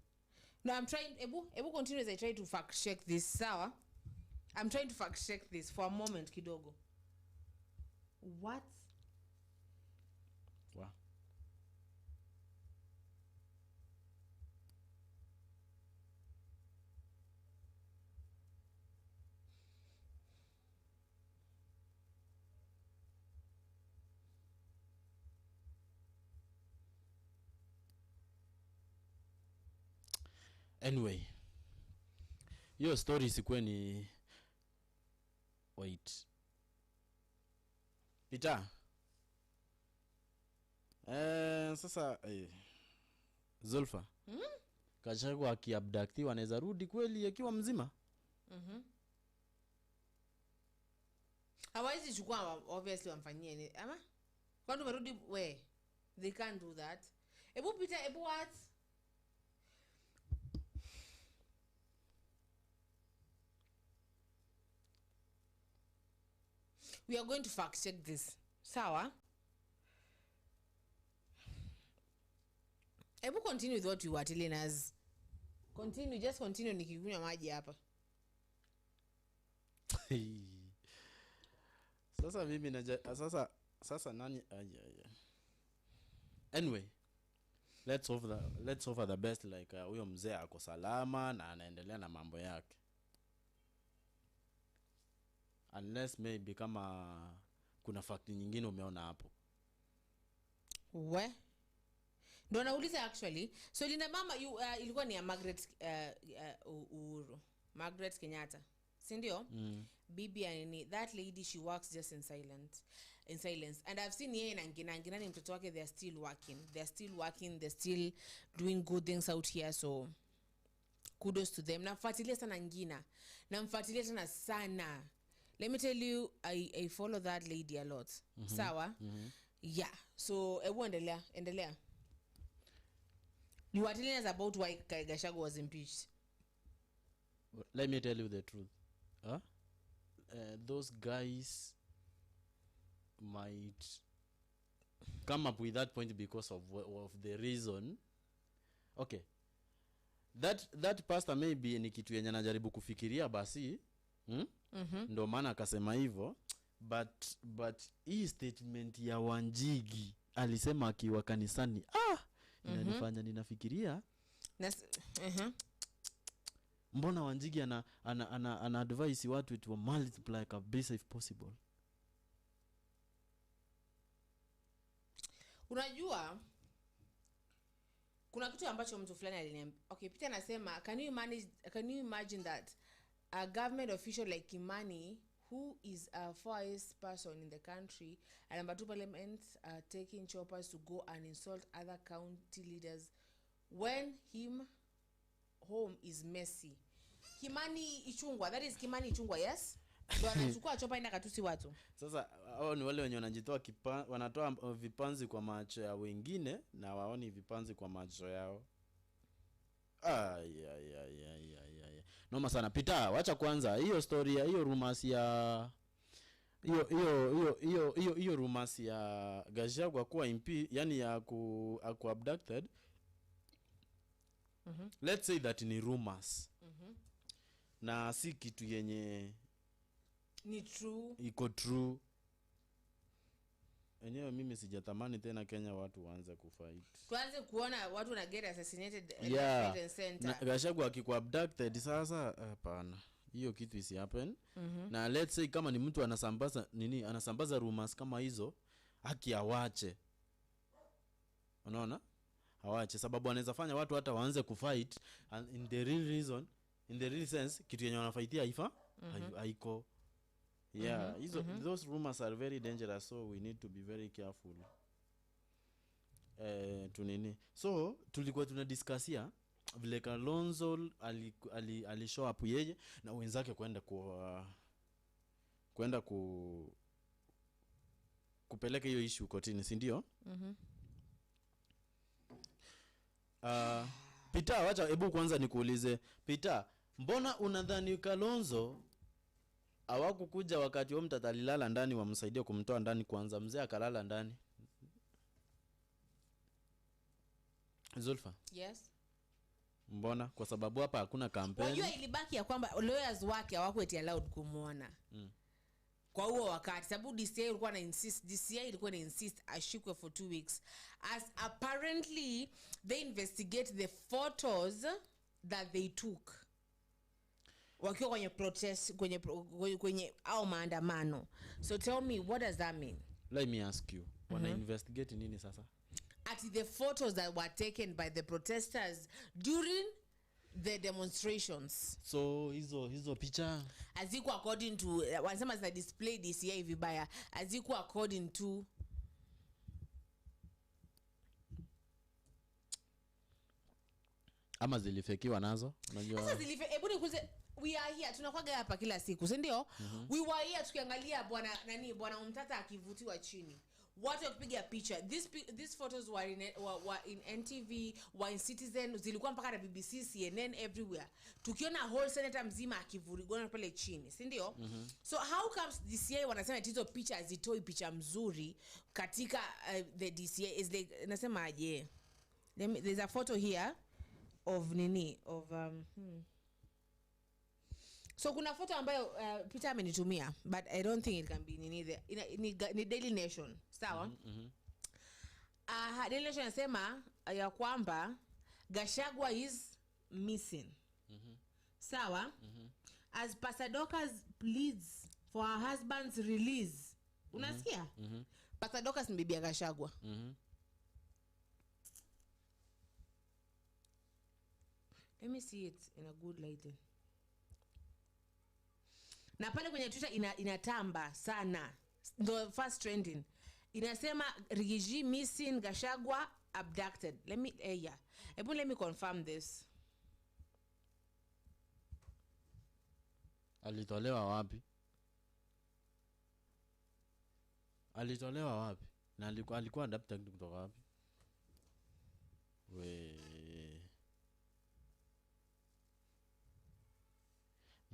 No, I'm trying ebu continue as I try to fact check this, sawa? I'm trying to fact check this for a moment kidogo. What? Wow. Anyway, hiyo story isikuwe ni wait. Peter. Sasa Zulfa. Gachagua akiabductiwa anaweza rudi kweli akiwa mzima? Hawezi chukua obviously wamfanyie ni ama? Kwani umerudi we? They can't do that. Ebu Peter, ebu what? We are going to fact check this. Sawa? Ebu continue with what you were telling us. Continue, just continue nikikunywa maji hapa. Sasa mimi sasa nani anyway, let's offer the best, like huyo mzee ako salama na anaendelea na mambo yake, unless maybe kama kuna fact nyingine umeona hapo. Ndo nauliza actually. So Linda mama ilikuwa ni ya Margaret Kenyatta. Si ndio? Bibi yani that lady, she works just in silence. And I've seen yeye na ngina ni mtoto wake, they're still working, they're still doing good things out here, so kudos to them. Namfuatilia sana ngina. Namfuatilia sana. Let me tell you, I follow that lady a lot. Sawa? Yeah. So endelea. You are telling us about why Gachagua was impeached. Let me tell you the truth. Those guys might come up with that point because of the reason. Okay, that pastor maybe ni kitu yenye anajaribu kufikiria basi, ndo maana akasema hivyo, but hii statement ya Wanjigi alisema akiwa kanisani inanifanya ninafikiria mbona Wanjigi ana advise watu to multiply kabisa if possible. Unajua kuna kitu ambacho mtu fulani aliniambia. Okay, Peter anasema can you imagine that a government official like Kimani, who is a first person in the country, and number 2 parliament are taking choppers to go and insult other county leaders when him home is messy. Kimani Ichungwa, that is Kimani Ichungwa, yes? Ndio anachukua chopa ina katusi watu. Sasa hao ni wale wenye wanajitoa wanatoa vipanzi kwa macho ya wengine na waoni vipanzi kwa macho yao. Noma sana. Peter, wacha kwanza hiyo story ya hiyo rumors ya hiyo rumors ya Gachagua kuwa yani ya ku abducted. Let's say that ni rumors. Na si kitu yenye ni true. Iko true. Enyewe mimi sijatamani tena Kenya watu waanze kufight. Tuanze kuona watu na get assassinated in center. Na Gachagua akikuwa abducted sasa hapana. Hiyo kitu isi happen. Na let's say kama ni mtu anasambaza rumors kama hizo, haki awache. Unaona? Awache sababu anaweza fanya watu hata waanze kufight, and in the real sense kitu yenye wanafaitia haiko. Those rumors are very dangerous, so we need to be very careful. So tulikuwa tunadiscussia vile Kalonzo alishow up yeye na wenzake kwenda kupeleka hiyo issue kotini, si ndio? Peter, wacha hebu kwanza nikuulize. Peter, mbona unadhani Kalonzo hawakukuja wakati wao mtatalilala ndani wamsaidie kumtoa ndani kwanza, mzee akalala ndani? Zulfa? Yes. Mbona? Kwa sababu hapa hakuna campaign. Unajua ilibaki ya kwamba lawyers wake hawakueti allowed kumuona. Kwa huo wakati sababu DCI ilikuwa na insist ashikwe for 2 weeks, as apparently they investigate the photos that they took wakiwa kwenye protest kwenye au maandamano. So tell me, what does that mean? Let me ask you, wana investigate nini sasa? At the photos that were taken by the protesters during the demonstrations. So hizo picha azikuwa according to wanasema za display DCI vibaya, azikuwa according to ama zilifekiwa nazo. Unajua sasa hebu nikuze, we are here tunakwaga hapa kila siku, si ndio? We were here tukiangalia bwana Mtata akivutiwa chini, watu wakipiga picha. These photos were in NTV, were in Citizen, zilikuwa mpaka na BBC, CNN, everywhere. Tukiona whole senator mzima akivurigona pale chini, si ndio? So how comes DCI wanasema hizo picha hazitoi picha mzuri katika the DCI is like nasema aje? There's a photo here of nini of So kuna photo ambayo Peter amenitumia, but I don't think it can be nini there. Ni Daily Nation, sawa? Daily Nation nasema ya kwamba Gachagua is missing. Sawa? As Pastor Dorcas pleads for her husband's release. Unasikia? Pastor Dorcas ni bibi ya Gachagua. Let me see it in a good lighting. Na pale kwenye Twitter inatamba sana. The first trending. Inasema Rigiji missing, Gachagua abducted. Let me confirm this. Alitolewa wapi? Na alikuwa abducted kutoka wapi?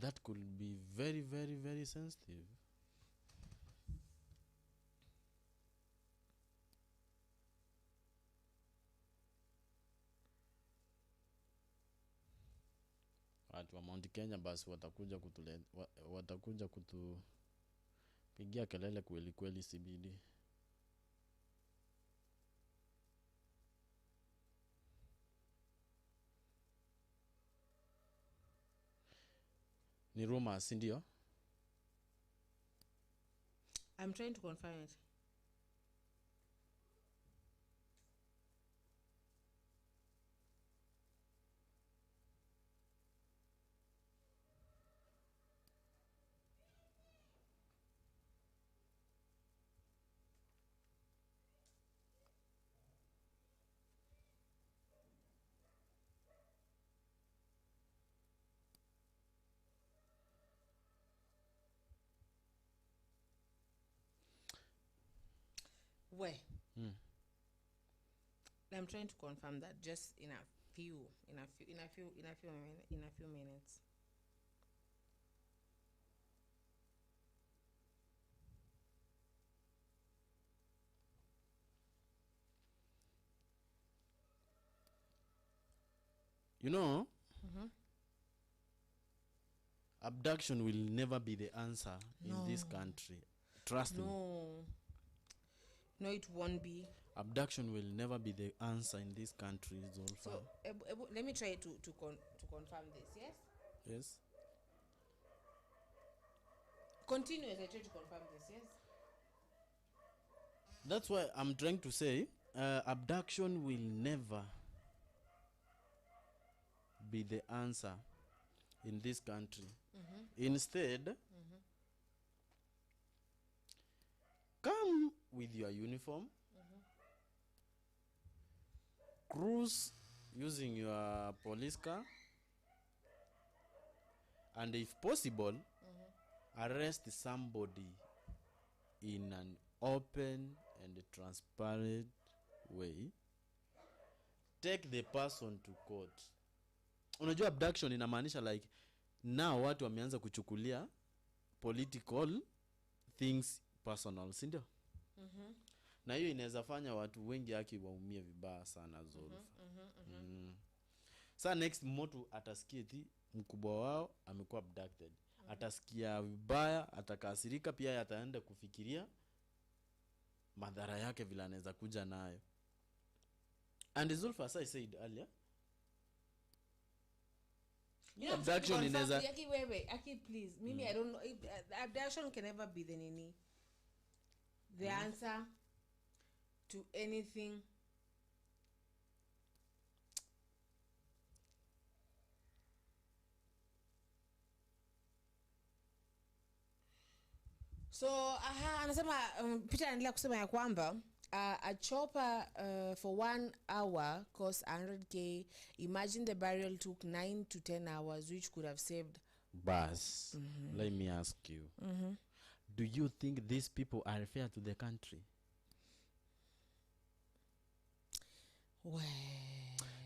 That could be very, very, very sensitive. Watu wa Mount Kenya basi watakuja kutupigia kelele kweli kweli CBD. Ni rumors ndio? I'm trying to confirm it. Where? I'm trying to confirm that just in a few minutes. You know, abduction will never be the answer in this country. Trust me. No, it won't be. Abduction will never be the answer in this country, Zulfa. So, let me try to confirm this, yes? Yes. Continue as I try to confirm this, yes? That's why I'm trying to say, abduction will never be the answer in this country. Instead, come with your uniform, cruise using your police car, and if possible, arrest somebody in an open and transparent way. Take the person to court. Unajua abduction inamaanisha like now watu wameanza kuchukulia political things personal, si ndio? Na hiyo inaweza fanya watu wengi haki waumie vibaya sana Zulfa. Sasa next mtu atasikia eti mkubwa wao amekuwa abducted. Atasikia vibaya, atakasirika, pia ataenda kufikiria madhara yake vile anaweza kuja nayo. And Zulfa, as I said earlier, abduction inaweza Aki please, mimi I don't know, abduction can never be the answer to anything. So anasema Peter anaendelea kusema ya kwamba a chopper for 1 hour cost 100k. Imagine the burial took 9 to 10 hours, which could have saved. Bas, let me ask you. Do you think these people are fair to the country?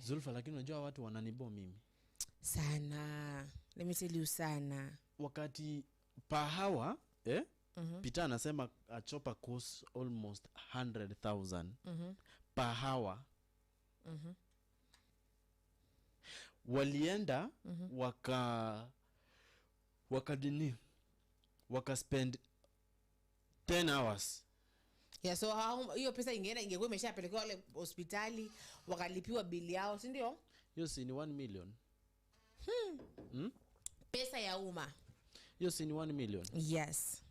Zulfa, lakini unajua watu wananibo mimi sana. Let me tell you sana. Wakati per hour, Peter anasema a chopper costs almost 100,000 per hour. walienda waka spend 10 hours. Yeah, so hiyo pesa ingekuwa imeshapelekwa wale hospitali wakalipiwa bili yao, si ndio? Hiyo si ni 1 million. Pesa ya umma. Hiyo si ni 1 million. Yes.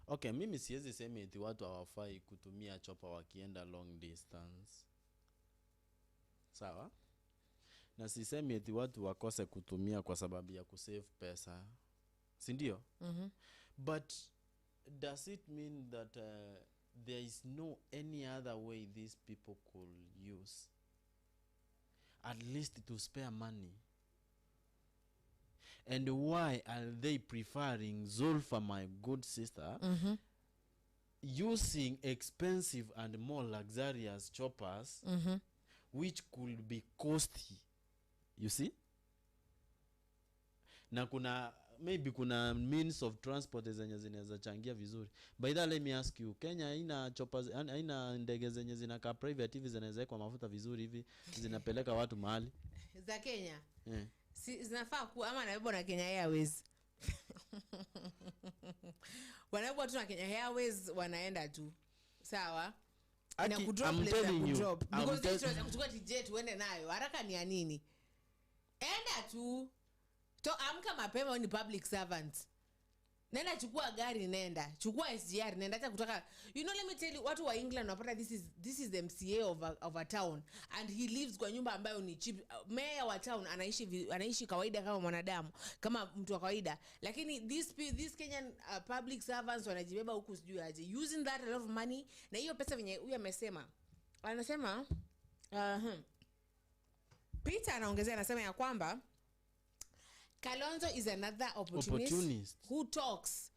Okay, mimi siwezi sema eti watu hawafai kutumia chopa wakienda long distance. Sawa? Na sisemi eti watu wakose kutumia kwa sababu ya kusave pesa. Si ndio? But does it mean that there is no any other way these people could use at least to spare money? And why are they preferring Zulfa, my good sister, using expensive and more luxurious choppers, which could be costly? You see? Na maybe kuna means of transport zenye zinaweza changia vizuri. By that, let me ask you, Kenya haina choppers, haina ndege zenye zinakaa private hivi zinaweza kwa mafuta vizuri hivi zinapeleka watu mahali za Kenya? Yeah. Si zinafaa ama naibo na Kenya Airways. Wanaibo tu na Kenya Airways wanaenda tu. Sawa? Na kudrop because they try kuchukua jet uende nayo. Haraka ni ya nini? Enda tu. To amka mapema ni public servants. Nenda chukua gari nenda. Chukua SGR nenda hata kutoka. You know, let me tell you, watu wa England wanapata this is the MCA of a town and he lives kwa nyumba ambayo ni cheap. Mayor wa town anaishi kawaida kama mwanadamu, kama mtu wa kawaida. Lakini these Kenyan public servants wanajibeba huku sijui aje, using that a lot of money. Na hiyo pesa venye huyu amesema. Anasema Peter anaongezea anasema ya kwamba Kalonzo is another opportunist who talks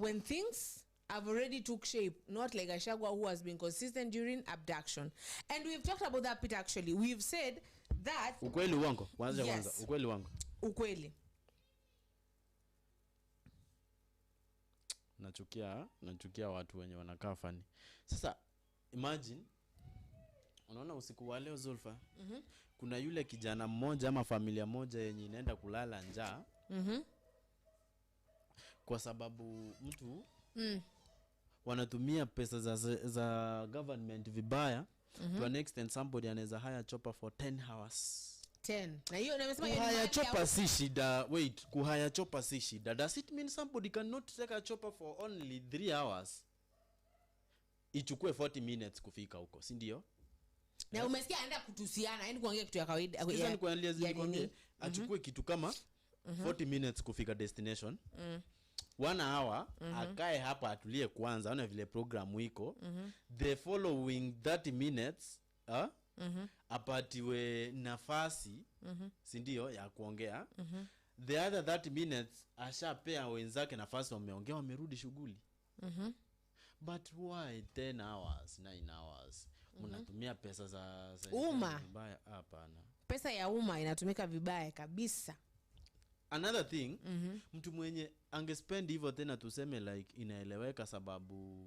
when things have already took shape, not like Gachagua who has been consistent during abduction. And we've talked about that, Peter, actually. We've said that... Ukweli wango. Yes. Ukweli wango. Ukweli. Nachukia watu wenye wanakaa fani. Sasa, imagine, unaona usiku wa leo Zulfa, kuna yule kijana mmoja ama familia moja yenye inaenda kulala njaa. Kwa sababu mtu wanatumia pesa za government vibaya. To an extent somebody anaweza hire chopper for 10 hours. 10. Na hiyo nimesema kuhaya chopper si shida. Wait, kuhaya chopper si shida. Does it mean somebody cannot take a chopper for only 3 hours? Ichukue 40 minutes kufika huko, si ndio? Na umesikia anaenda kutusiana, yani kuongea kitu ya kawaida. Sasa nikuangalia zikwambie achukue kitu kama 40 minutes kufika destination. 1 hour akae hapa atulie kwanza, ona vile program iko. The following 30 minutes apatiwe nafasi, si ndio, ya kuongea. The other 30 minutes ashapea wenzake nafasi wameongea, wamerudi shughuli. But why 10 hours, 9 hours? Mnatumia pesa za umma vibaya. Hapana. Pesa ya umma inatumika vibaya kabisa. Another thing, mtu mwenye angespend hivyo tena tuseme like inaeleweka sababu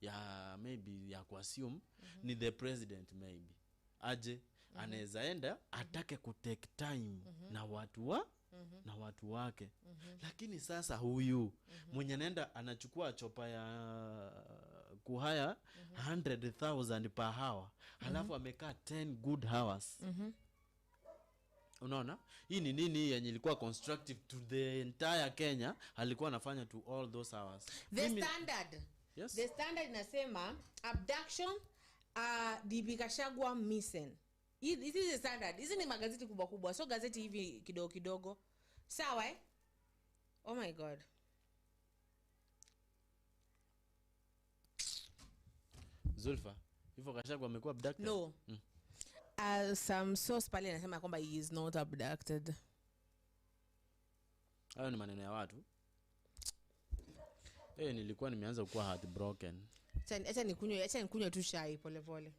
ya maybe ya kuassume ni the president maybe. Aje anaweza enda atake kutake time na watu wake. Lakini sasa huyu mwenye anaenda anachukua chopa ya kuhaya 100,000 per hour. Halafu amekaa 10 good hours. Unaona? Hii ni nini yenye ilikuwa constructive to the entire Kenya, alikuwa anafanya to all those hours. Standard. Yes. The standard inasema abduction, DP Gachagua missing. This is the standard. Hizi ni magazeti kubwa kubwa. So gazeti hivi kidogo kidogo. Sawa eh? Oh my God. Zulfa, hivyo Gachagua amekuwa abducted? No. Some source pale anasema kwamba he is not abducted. Hayo ni maneno ya watu. Nilikuwa nimeanza kuwa heartbroken. Acha nikunywe tu chai pole pole.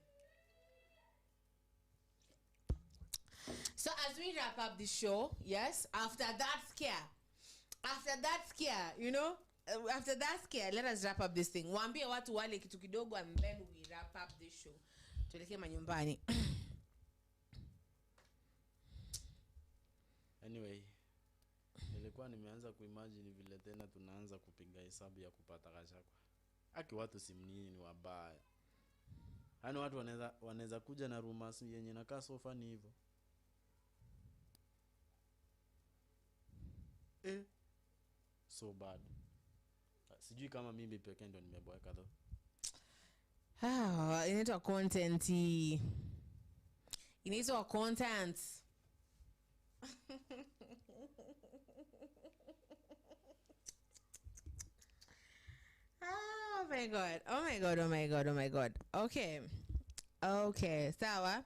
So as we wrap up the show, yes, after that scare, you know, let us wrap up this thing. Waambie watu wale kitu kidogo and then we wrap up this show. tuelekee manyumbani. Anyway, nilikuwa nimeanza kuimagine vile tena tunaanza kupiga hesabu ya kupata Gachagua. Aki watu simnini ni wabaya. Hani watu wanaweza kuja na rumors yenye nakaa sofa ni hivyo. So bad. Sijui kama mimi pekee ndio nimeboeka though. Inaitwa content. Inaitwa content. Oh my god. Oh my god. Oh my god. Oh my god. Okay. Okay. Sawa.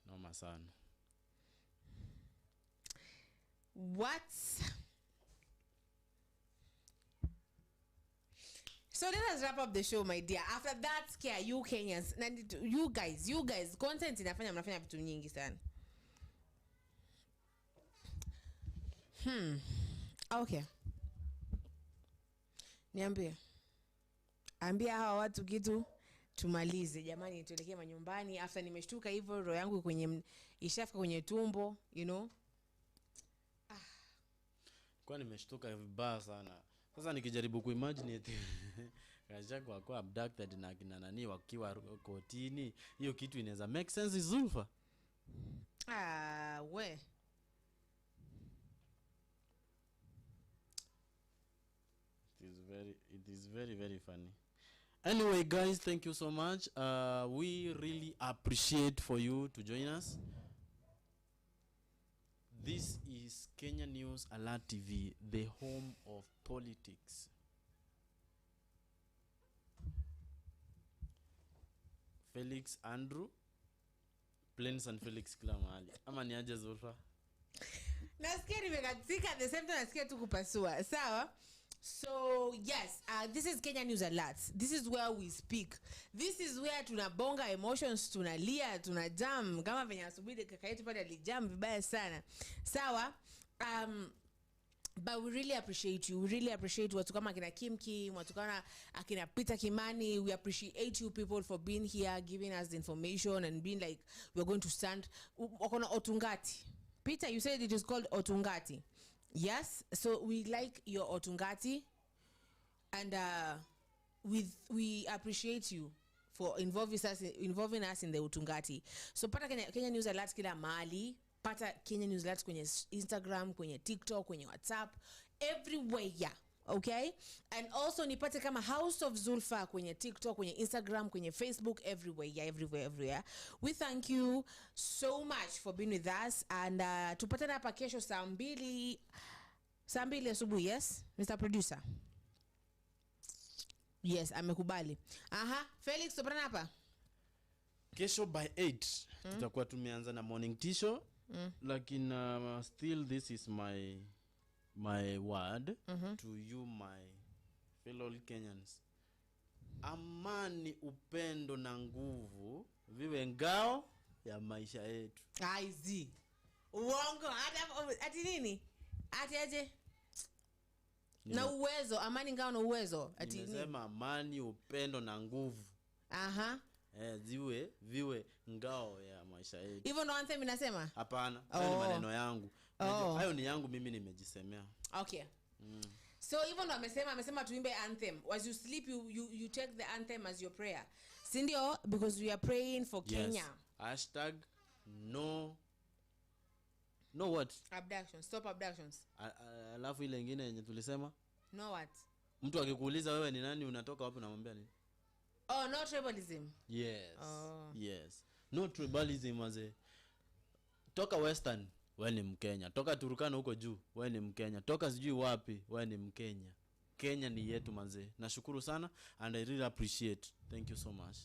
Noma sana. What? So let us wrap up the show, my dear. After that scare, you Kenyans, you guys, content inafanya mnafanya vitu nyingi sana. Okay. Niambie. Ambia hawa watu kitu tumalize. Jamani, tuelekee manyumbani. After nimeshtuka hivyo, roho yangu kwenye ishafika kwenye tumbo, you know. Kwa nimeshtuka vibaya sana. Sasa nikijaribu kuimagine eti Gachagua kwa abducted na kina nani wakiwa kotini, hiyo kitu inaweza make sense Zulfa. We. It is very very funny. Anyway guys, thank you so much. We really appreciate for you to join us. This is Kenya News Alert TV, the home of politics. Felix Andrew, Plains and Felix kila mahali. Ama ni aje Zulfa? Nasikia nimekatika, the same time nasikia tu kupasua. Sawa? So yes, this is Kenya News Alert. This is where we speak. This is where tunabonga emotions, tunalia, tunajam kama venye asubuhi kaka yetu pale alijam vibaya sana. Sawa? But we really appreciate you. We really appreciate watu kama akina Kimki, watu kama akina Peter Kimani. We appreciate you people for being here, giving us the information and being like, we're going to stand. Wakona Otungati. Peter, you said it is called Otungati. Yes, so we like your Otungati, and we appreciate you for involving us in the Otungati. So pata Kenya News Alert kila mahali, pata Kenya News Alert kwenye Instagram, kwenye TikTok, kwenye WhatsApp, everywhere, yeah. Okay? And also nipate kama House of Zulfa kwenye TikTok, kwenye Instagram, kwenye Facebook, everywhere, yeah, everywhere. We thank you so much for being with us, and tupatana hapa kesho saa 2 asubuhi, yes, Mr. Producer. Yes, amekubali. Felix, tupatana hapa Kesho by 8 tutakuwa tumeanza na morning tisho, lakini still this is my word to you, my fellow Kenyans. Amani, upendo na nguvu viwe ngao ya maisha yetu. Aizi. Uongo, ati nini? Ati aje? Na uwezo, amani ngao na uwezo. Ati nini? Nimesema amani, upendo na nguvu. Viwe ngao ya maisha yetu. Hivyo ndo anthem inasema? Hapana, hayo ni maneno yangu. Hayo ni yangu mimi nimejisemea. Okay. So hivyo ndo amesema tuimbe anthem. As you sleep you take the anthem as your prayer. Sindio? Because we are praying for Kenya. Hashtag no what? Abduction. Stop abductions. Alafu ile nyingine yenye tulisema? No what? Mtu akikuuliza wewe ni nani, unatoka wapi, unamwambia nini? No tribalism. Yes. Yes. No tribalism maze. Toka Western, wewe ni Mkenya. Toka Turkana huko juu, wewe ni Mkenya. Toka sijui wapi, wewe ni Mkenya. Kenya ni yetu maze. Nashukuru sana and I really appreciate. Thank you so much.